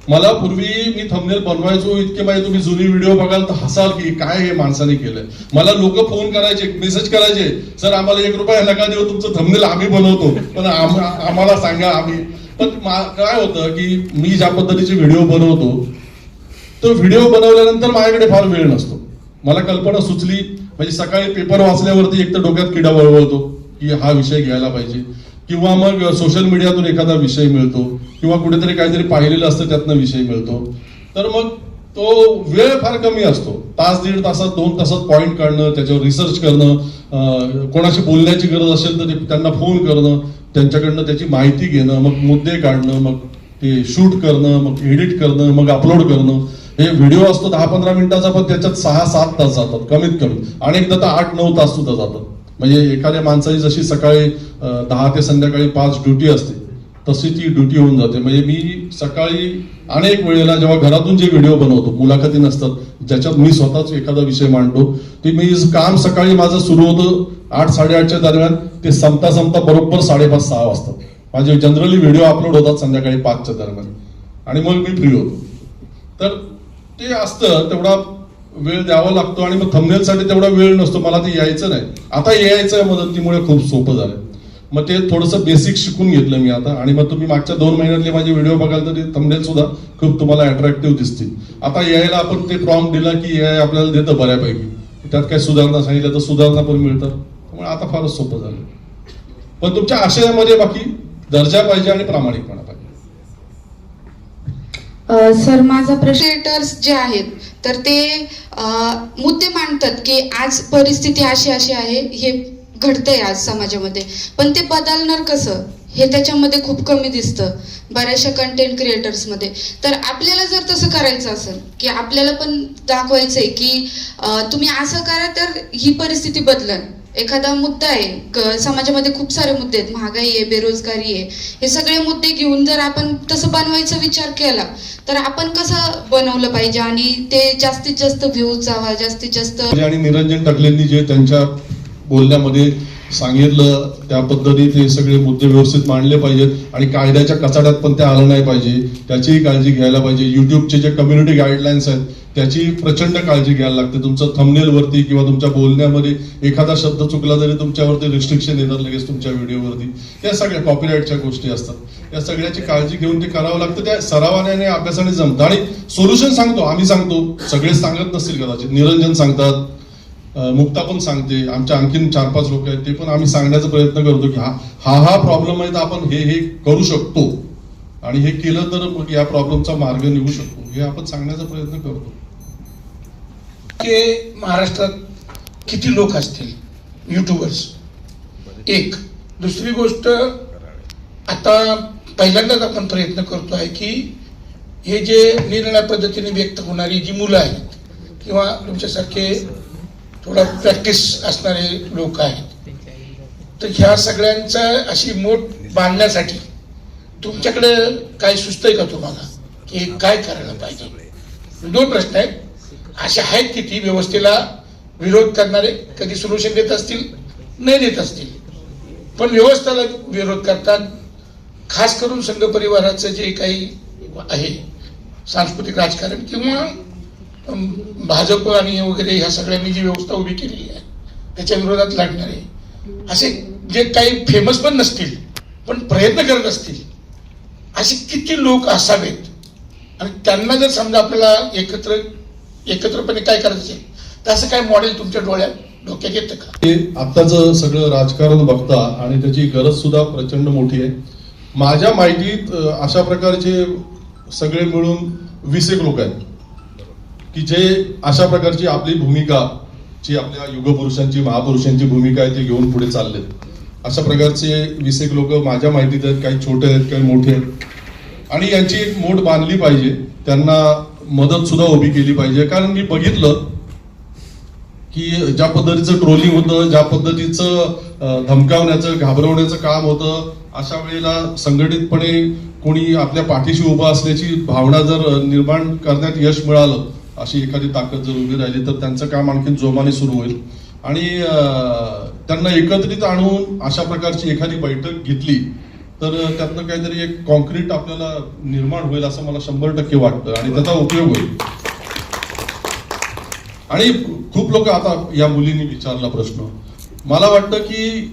मला पूर्वी मी थंबनेल बनवायचो इतके, म्हणजे तुम्ही जुनी व्हिडिओ बघाल तर हसाल की काय हे माणसाने केलंय. मला लोक फोन करायचे, मेसेज करायचे, सर आम्हाला 1 रुपया नका देऊ, तुमचं थंबनेल आम्ही बनवतो, पण आम्हाला सांगा आम्ही. पण काय होतं की मी ज्या पद्धतीचे व्हिडिओ बनवतो, तो व्हिडिओ बनवल्यानंतर माझ्याकडे फार वेळ नसतो. मला कल्पना सुचली म्हणजे सकाळी पेपर वाचल्यावरती एक तर डोक्यात किडा वळवळतो की हा विषय घ्यायला पाहिजे, किंवा मग सोशल मीडियातून एखादा विषय मिळतो, किंवा कुठेतरी काहीतरी पाहिलेलं असतं त्यातनं विषय मिळतो. तर मग तो वेळ फार कमी असतो. तास, 1.5 तासात, 2 तासात पॉइंट काढणं, त्याच्यावर रिसर्च करणं, कोणाशी बोलण्याची गरज असेल तर त्यांना फोन करणं, त्यांच्याकडनं त्याची माहिती घेणं, मग मुद्दे काढणं, मग ते शूट करणं, मग एडिट करणं, मग अपलोड करणं. हे व्हिडिओ असतो 10-15 मिनिटाचा, पण त्याच्यात 6-7 तास जातात कमीत कमी, अनेकदा तर 8-9 तास सुद्धा जातात. म्हणजे एखाद्या माणसाची जशी सकाळी 10 ते संध्याकाळी 5 ड्युटी असते, तशी ती ड्युटी होऊन जाते. म्हणजे मी सकाळी अनेक वेळेला जेव्हा घरातून जे व्हिडिओ बनवतो, मुलाखती नसतात ज्याच्यात मी स्वतःच एखादा विषय मांडतो, ते मी काम सकाळी माझं सुरू होतं 8-8:30च्या दरम्यान, ते संपता बरोबर 5:30-6 वाजतात. माझे जनरली व्हिडिओ अपलोड होतात संध्याकाळी 5च्या दरम्यान आणि मग मी फ्री होतो. तर ते असतं, तेवढा वेळ द्यावा लागतो आणि मग थंबनेलसाठी तेवढा वेळ नसतो. मला ते यायचं नाही, आता यायचं मदतीमुळे खूप सोपं झालं. मग ते थोडंसं बेसिक शिकून घेतलं मी आता. आणि मग तुम्ही मागच्या 2 महिन्यातले माझे व्हिडिओ बघाल तर थंबनेल सुद्धा खूप तुम्हाला अट्रॅक्टिव्ह दिसतील. आता यायला आपण ते प्रॉम्प्ट दिला की AI आपल्याला देतं बऱ्यापैकी, त्यात काही सुधारणा सांगितलं तर सुधारणा पण मिळतात. त्यामुळे आता फारच सोपं झालं. पण तुमच्या आशयामध्ये बाकी दर्जा पाहिजे आणि प्रामाणिकपणा पाहिजे. सर, माझा प्रश्न, क्रिएटर्स जे आहेत तर ते मुद्दे मांडतात की आज परिस्थिती अशी आहे, हे घडतंय आज समाजामध्ये, पण ते बदलणार कसं हे त्याच्यामध्ये खूप कमी दिसतं बऱ्याचशा कंटेंट क्रिएटर्समध्ये. तर आपल्याला जर तसं करायचं असेल की आपल्याला पण दाखवायचंय की तुम्ही असं करा तर ही परिस्थिती बदलन, एखादा मुद्दा आहे समाजामध्ये, खूप सारे मुद्दे आहेत, महागाई आहे, बेरोजगारी आहे, हे सगळे मुद्दे घेऊन जर आपण तसं बनवायचा विचार केला तर आपण कसं बनवलं पाहिजे आणि ते जास्तीत जास्त व्ह्यूज जावा, जास्तीत जास्त. आणि निरंजन टकलेंनी जे त्यांच्या बोलण्यामध्ये सांगितलं त्या पद्धतीने ते सगळे मुद्दे व्यवस्थित मांडले पाहिजेत आणि कायद्याच्या कचाड्यात पण ते आलं नाही पाहिजे, त्याचीही काळजी घ्यायला पाहिजे. युट्यूबचे जे कम्युनिटी गाईडलाईन्स आहेत त्याची प्रचंड काळजी घ्यायला लागते. तुमचं थंबनेलवरती किंवा तुमच्या बोलण्यामध्ये एखादा शब्द चुकला तरी तुमच्यावरती रिस्ट्रिक्शन येतात लगेच तुमच्या व्हिडिओवरती. या सगळ्या कॉपीराईटच्या गोष्टी असतात, या सगळ्याची काळजी घेऊन ते करावं लागतं. त्या सरावाने अभ्यासाने जमतं. आणि सोल्युशन सांगतो, आम्ही सांगतो, सगळेच सांगत नसतील कदाचित, निरंजन सांगतात, मुक्ता पण सांगते, आमच्या आणखीन 4-5 लोक आहेत, ते पण आम्ही सांगण्याचा प्रयत्न करतो की हा प्रॉब्लेम आहे तर आपण हे करू शकतो आणि हे केलं तर मग या प्रॉब्लेमचा मार्ग निघू शकतो, हे आपण सांगण्याचा प्रयत्न करतो. की महाराष्ट्रात किती लोक असतील युट्यूबर्स, एक. दुसरी गोष्ट, आता पहिल्यांदाच आपण प्रयत्न करतो आहे की हे जे निरनिराळ्या पद्धतीने व्यक्त होणारी जी मुलं आहेत किंवा तुमच्यासारखे थोडा प्रॅक्टिस असणारे लोक आहेत, तर ह्या सगळ्यांचा अशी मोठ बांधण्यासाठी तुमच्याकडे काय सुचतंय का तुम्हाला की काय करायला पाहिजे? 2 प्रश्न आहेत. असे आहेत की ती व्यवस्थेला विरोध करणारे, कधी सोल्युशन देत असतील, नाही देत असतील, पण व्यवस्थेला विरोध करतात. खास करून संघ परिवाराचं जे काही आहे सांस्कृतिक राजकारण किंवा भाजप आणि वगैरे ह्या सगळ्यांनी जी व्यवस्था उभी केलेली आहे त्याच्या विरोधात लढणारे असे जे काही फेमस पण नसतील पण प्रयत्न करत असतील, असे किती लोक असावेत? आणि त्यांना जर समजा आपल्याला एकत्रपणे काय करायचं असेल तर असं काय मॉडेल तुमच्या डोक्यात येतं का? हे आत्ताचं सगळं राजकारण बघता आणि त्याची गरज सुद्धा प्रचंड मोठी आहे. माझ्या माहितीत अशा प्रकारचे सगळे मिळून 20 एक लोक आहेत की जे अशा प्रकारची आपली भूमिका, जी आपल्या युगपुरुषांची, महापुरुषांची भूमिका आहे, ते घेऊन पुढे चाललेत. अशा प्रकारचे 20 एक लोक माझ्या माहितीत आहेत. काही छोटे आहेत, काही मोठे आहेत. आणि यांची एक मोठ बांधली पाहिजे, त्यांना मदत सुद्धा उभी केली पाहिजे. कारण मी बघितलं की ज्या पद्धतीचं ट्रोलिंग होतं, ज्या पद्धतीचं धमकावण्याचं, घाबरवण्याचं काम होतं, अशा वेळेला संघटितपणे कोणी आपल्या पाठीशी उभा असल्याची भावना जर निर्माण करण्यात यश मिळालं, अशी एखादी ताकद जर उभी राहिली तर त्यांचं काम आणखी जोमाने सुरू होईल. आणि त्यांना एकत्रित आणून अशा प्रकारची एखादी बैठक घेतली तर त्यातनं काहीतरी एक कॉन्क्रीट आपल्याला निर्माण होईल असं मला 100% वाटतं आणि त्याचा उपयोग होईल. आणि खूप लोक, आता या मुलींनी विचारला प्रश्न, मला वाटतं की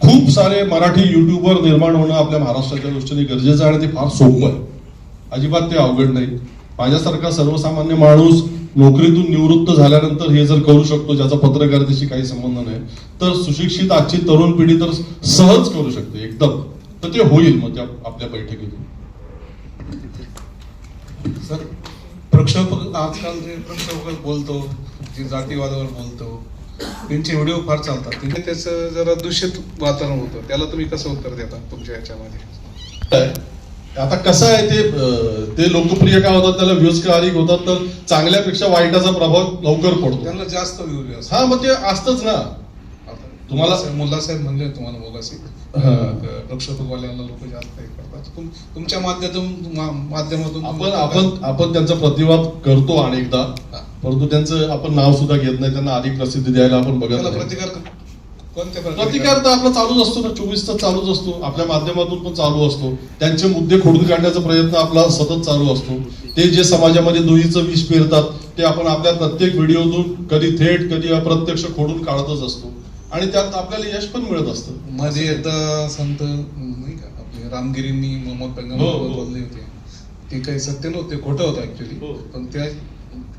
खूप सारे मराठी युट्यूबर निर्माण होणं आपल्या महाराष्ट्राच्या दृष्टीने गरजेचं आहे आणि ते फार सोपं आहे, अजिबात ते अवघड नाही. माझ्यासारखा सर्वसामान्य माणूस नोकरीतून निवृत्त झाल्यानंतर हे जर करू शकतो, ज्याचा पत्रकारितेशी काही संबंध नाही, तर सुशिक्षित आजची तरुण पिढी तर सहज करू शकते एकदम. तर ते होईल मग त्या आपल्या बैठकीतून. सर, प्रक्षोभक आजकाल जे प्रक्षोभक बोलतो, जे जातीवादावर बोलतो, त्यांचे व्हिडिओ फार चालतात. तिथे त्याचं जरा दूषित वातावरण होतं, त्याला तुम्ही कसं उत्तर देता तुमच्या याच्यामध्ये? आता कसं आहे, ते लोकप्रिय का होतात, त्याला व्ह्यूज का अधिक होतात, तर चांगल्यापेक्षा वाईटाचा प्रभाव लवकर पडतो, त्यांना जास्त व्ह्यू असतात. हा, मग ते असतंच ना. तुम्हाला मुल्ला साहेब म्हणले तुम्हाला बोगासी हा. प्रक्षोभकवाल्यांना लोक जास्त हे करतात. तुमच्या माध्यमातून आपण त्यांचा प्रतिवाद करतो अनेकदा, परंतु त्यांचं आपण नाव सुद्धा घेत नाही, त्यांना अधिक प्रसिद्धी द्यायला आपण बघत त्याला नाही. प्रतिकार कोणत्या प्रतिकार तर आपला चालूच असतो ना, 24 तास चालूच असतो, आपल्या माध्यमातून पण चालू असतो. त्यांचे मुद्दे खोडून काढण्याचा प्रयत्न आपला सतत चालू असतो. ते जे समाजामध्ये दुहीचं विष पेरतात ते आपण आपल्या प्रत्येक व्हिडिओतून कधी थेट कधी अप्रत्यक्ष खोडून काढतच असतो आणि त्यात आपल्याला यश पण मिळत असतं. मध्ये एकदा संत नाही का आपले रामगिरींनी मोहम्मद पैगंबर बोलले होते, ते काही सत्य नव्हते, खोटं होतं ऍक्च्युली, पण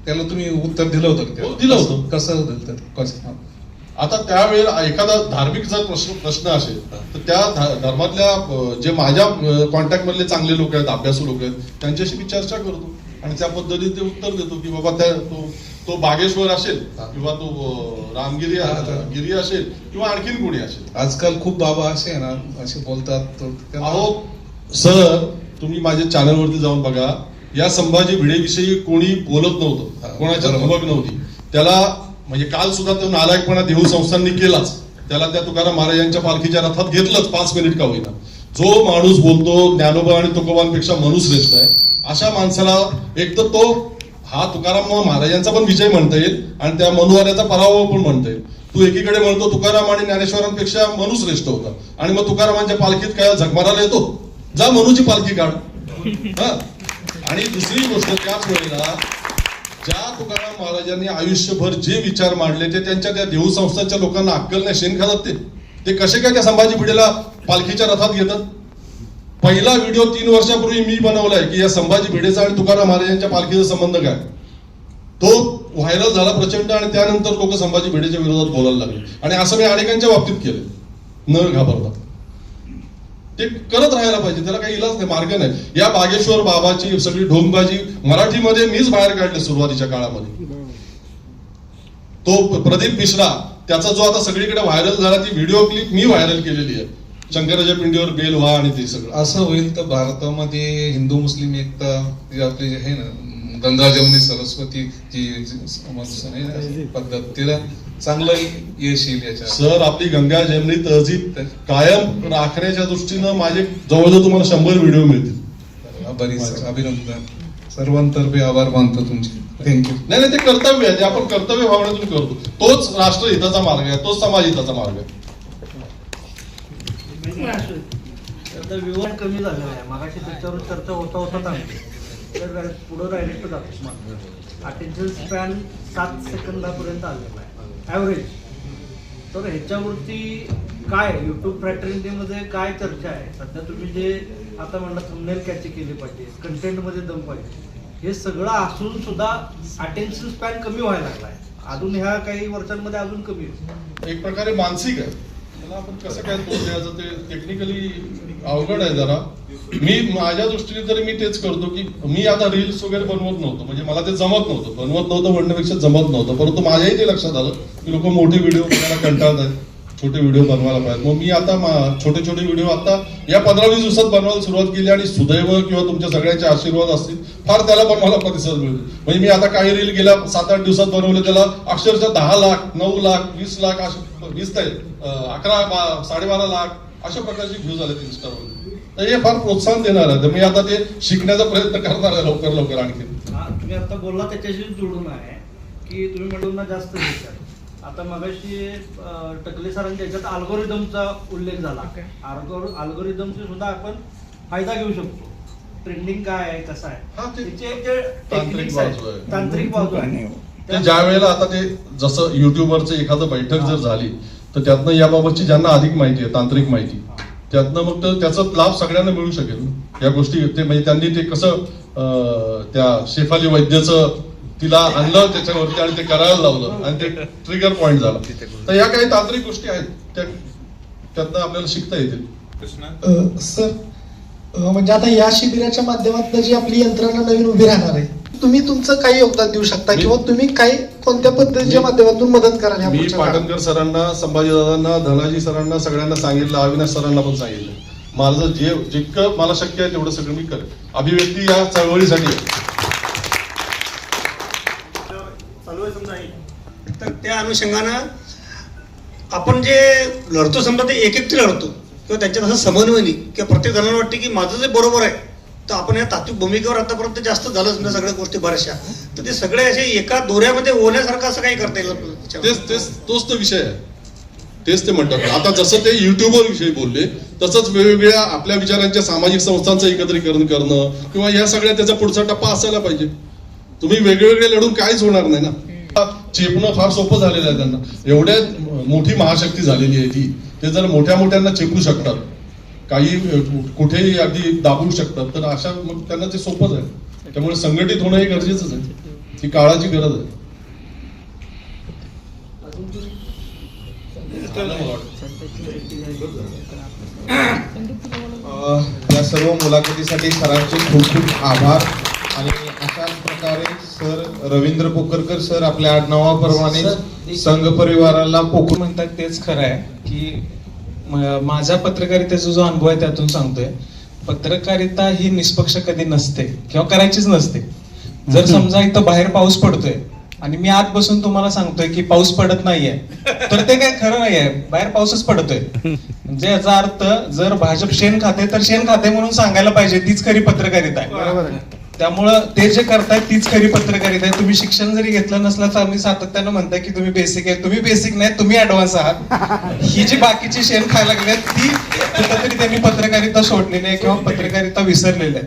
त्याला तुम्ही उत्तर दिलं होतं का त्याला? दिलं होतं. कसं दिलं कसं? आता त्यावेळेला एखादा धार्मिक जर प्रश्न असेल तर त्या धर्मातल्या जे माझ्या कॉन्टॅक्ट मधले चांगले लोक आहेत, अभ्यासू लोक आहेत, त्यांच्याशी मी चर्चा करतो आणि त्या पद्धतीने ते उत्तर देतो की बाबा तो बागेश्वर असेल किंवा तो गिरी असेल किंवा आणखीन कोणी असेल. आजकाल खूप बाबा असे आहे ना, असे बोलतात. अहो सर, तुम्ही माझ्या चॅनलवरती जाऊन बघा, या संभाजी भिडेविषयी कोणी बोलत नव्हतं, कोणाच्या धमक नव्हती. त्याला म्हणजे काल सुद्धा तो नालायकपणा देहू संस्थांनी केलाच, त्याला त्या तुकाराम महाराजांच्या पालखीच्या रथात घेतलंच 5 मिनिट का होईना. जो माणूस बोलतो ज्ञानोबा आणि तुकोबांपेक्षा मनुश्रेष्ठ आहे, अशा माणसाला एक तर तो हा तुकाराम महाराजांचा पण विजय म्हणता येईल आणि त्या मनुवाऱ्याचा पराभव पण म्हणता येईल. तू एकीकडे म्हणतो तुकाराम आणि ज्ञानेश्वरांपेक्षा मनुश्रेष्ठ होता आणि मग तुकारामांच्या पालखीत काय झगमारायला येतो? जा मनुची पालखी काढ. आणि दुसरी गोष्ट, त्याच वेळेला ज्या तुकाराम महाराजांनी आयुष्यभर जे विचार मांडले ते त्यांच्या त्या देहू संस्थांच्या लोकांना अक्कल नाही, शेण खातात ते कसे काय त्या संभाजी भिडेला पालखीच्या रथात घेतात? पहिला व्हिडिओ 3 वर्षापूर्वी मी बनवलाय की या संभाजी भिडेचा आणि तुकाराम महाराजांच्या पालखीचा संबंध काय. तो व्हायरल झाला प्रचंड आणि त्यानंतर लोक संभाजी भिडेच्या विरोधात बोलायला लागले आणि असं मी अनेकांच्या बाबतीत केलं, न घाबरता. ते करत राहायला पाहिजे, त्याला काही इलाज नाही, मार्ग नाही. या बागेश्वर बाबाची सगळी ढोंगबाजी मराठीमध्ये मीच बाहेर काढली सुरुवातीच्या काळामध्ये. तो प्रदीप मिश्रा, त्याचा जो आता सगळीकडे व्हायरल झाला, ती व्हिडिओ क्लिप मी व्हायरल केलेली आहे. शंकराच्या पिंडीवर बेल व्हा आणि ते सगळं. असं होईल तर भारतामध्ये हिंदू मुस्लिम एकता आपली आहे ना, गंगा जमुनी सरस्वती जी पद्धत, तिला चांगलं यश येईल याच्या. सर, आपली गंगा जमुनी तहजीब कायम राखण्याच्या दृष्टीनं माझे जवळजवळ तुम्हाला 100 व्हिडिओ मिळतील. बरीच अभिनंदन, सर्वांतर्फे आभार मानतो तुमचे. थँक्यू. नाही, ते कर्तव्य आहे, ते आपण कर्तव्य भावनेतून करतो. तोच राष्ट्रहिताचा मार्ग आहे, तोच समाजहिताचा मार्ग आहे. आता विवाद कमी झालेला आहे, मागाशी त्याच्यावर चर्चा होता तर पुढं डायरेक्ट जातो. अटेन्शन स्पॅन 7 सेकंदापर्यंत आलेला आहे ॲव्हरेज. तर ह्याच्यावरती काय युट्यूब फ्रॅटर्निटीमध्ये काय चर्चा आहे सध्या? तुम्ही जे आता म्हणलं थंबनेल कॅच केली पाहिजे, कंटेंटमध्ये दम पाहिजे, हे सगळं असून सुद्धा अटेन्शन स्पॅन कमी व्हायला लागलाय. अजून ह्या काही वर्षांमध्ये अजून कमी होईल. एक प्रकारे मानसिक आहे, त्याला आपण कसं काय दोष द्यायचं ते टेक्निकली अवघड आहे जरा. मी माझ्या दृष्टीने तरी मी तेच करतो की मी आता रील्स वगैरे बनवत नव्हतो, म्हणजे मला ते जमत नव्हतं म्हणण्यापेक्षा जमत नव्हतं. परंतु माझ्याही ते लक्षात आलं की लोक मोठे व्हिडिओ बनायला कंटाळत आहेत, छोटे व्हिडिओ बनवायला पाहिजे. मग मी आता छोटे छोटे व्हिडिओ आता या 15-20 दिवसात बनवायला सुरुवात केली आणि सुदैव किंवा तुमच्या सगळ्यांचे आशीर्वाद असतील फार त्याला बनवायला प्रतिसाद मिळतो. म्हणजे मी आता काही रील गेल्या 7-8 दिवसात बनवले, त्याला अक्षरशः 10 लाख 9 लाख 20 लाख असे 11 12.5 लाख अशा प्रकारचे व्ह्यूज आले इंस्टावर. तर हे फार प्रोत्साहन देणार आहे. तर मी आता ते शिकण्याचा प्रयत्न करणार आहे लवकर आणखी. तुम्ही आता बोलला त्याच्याशी जोडून आहे की तुम्ही म्हणून जास्त विचार. आता मगाशी टकले सरांच्या याच्यात अल्गोरिदमचा उल्लेख झाला. अल्गोरिदमचे सुद्धा आपण फायदा घेऊ शकतो. ट्रेंडिंग काय आहे, कसं आहे, तांत्रिक बाजू आहे. ते ज्या वेळेला आता ते जसं युट्यूबवरचं एखादं बैठक जर झाली तर त्यातनं याबाबतची ज्यांना अधिक माहिती आहे, तांत्रिक माहिती, त्यातनं मग त्याचा लाभ सगळ्यांना मिळू शकेल. या गोष्टी ते म्हणजे त्यांनी ते कसं त्या शेफाली वैद्यचं तिला आणलं त्याच्यावरती आणि ते करायला लावलं आणि ते ट्रिगर पॉइंट झाला. तर या काही तांत्रिक गोष्टी आहेत त्यातनं आपल्याला शिकता येतील. सर, म्हणजे आता या शिबिराच्या माध्यमातून जी आपली यंत्रणा नवीन उभी राहणार आहे, तुम्ही तुमचं काही योगदान देऊ शकता किंवा तुम्ही काही कोणत्या पद्धतीच्या माध्यमातून मदत कराल? मी पाटणकर सरांना, संभाजीदादांना, धनाजी सरांना सगळ्यांना सांगितलं, अविनाश सरांना पण सांगितलं. माझं जितकं मला शक्य आहे तेवढं सगळं मी करेन. अभिव्यक्ती या चळवळीसाठी तर त्या अनुषंगानं आपण जे लढतो समजा ते एकटी लढतो किंवा त्यांच्यात असं समन्वय नाही किंवा प्रत्येक जणांना वाटते की माझं जे बरोबर आहे, तर आपण या तात्विक भूमिकेवर आतापर्यंत जास्त झालं समजा सगळ्या गोष्टी बऱ्याचशा, तर ते सगळे असे एका दोऱ्यामध्ये ओढण्यासारखं असं काही करता येईल आपल्याला? तोच तो विषय आहे. तेच ते म्हणतात. आता जसं ते युट्यूबवर विषयी बोलले तसंच वेगवेगळ्या आपल्या विचारांच्या सामाजिक संस्थांचं एकत्रीकरण करणं किंवा या सगळ्या त्याचा पुढचा टप्पा असायला पाहिजे. तुम्ही वेगवेगळे लढून काहीच होणार नाही ना. चेपणं फार सोपं झालेलं आहे त्यांना. एवढ्या मोठी महाशक्ती झालेली आहे ती, ते जर मोठ्या मोठ्यांना चेपू शकतात, काही कुठेही अगदी दाबू शकतात, तर अशा मग त्यांना ते सोपंच आहे. त्यामुळे संघटित होणं हे गरजेचंच आहे. ही काळाची गरज आहे. या सर्व मुलाखतीसाठी सरांचे खूप खूप आभार. आणि अशाच प्रकारे सर रवींद्र पोकरकर सर आपल्या आडनावाप्रमाणे संघ परिवाराला पोकर म्हणतात तेच खरं आहे की माझ्या पत्रकारितेचा जो अनुभव आहे त्यातून सांगतोय, पत्रकारिता ही निष्पक्ष कधी नसते किंवा करायचीच नसते. जर समजा इथं बाहेर पाऊस पडतोय आणि मी आत बसून तुम्हाला सांगतोय की पाऊस पडत नाहीये, तर ते काय खरं नाहीये. बाहेर पाऊसच पडतोय. म्हणजे याचा अर्थ जर भाजप शेण खाते तर शेण खाते म्हणून सांगायला पाहिजे. तीच खरी पत्रकारिता आहे. त्यामुळं ते जे करतायत तीच खरी पत्रकारिता आहे. तुम्ही शिक्षण जरी घेतलं नसलं तर आम्ही सातत्यानं म्हणताय की तुम्ही बेसिक आहे. तुम्ही बेसिक नाही, तुम्ही ऍडव्हान्स आहात. ही जी बाकीची शेण खायला लागली ती कुठेतरी त्यांनी पत्रकारिता सोडलेली आहे किंवा पत्रकारिता विसरलेली आहे.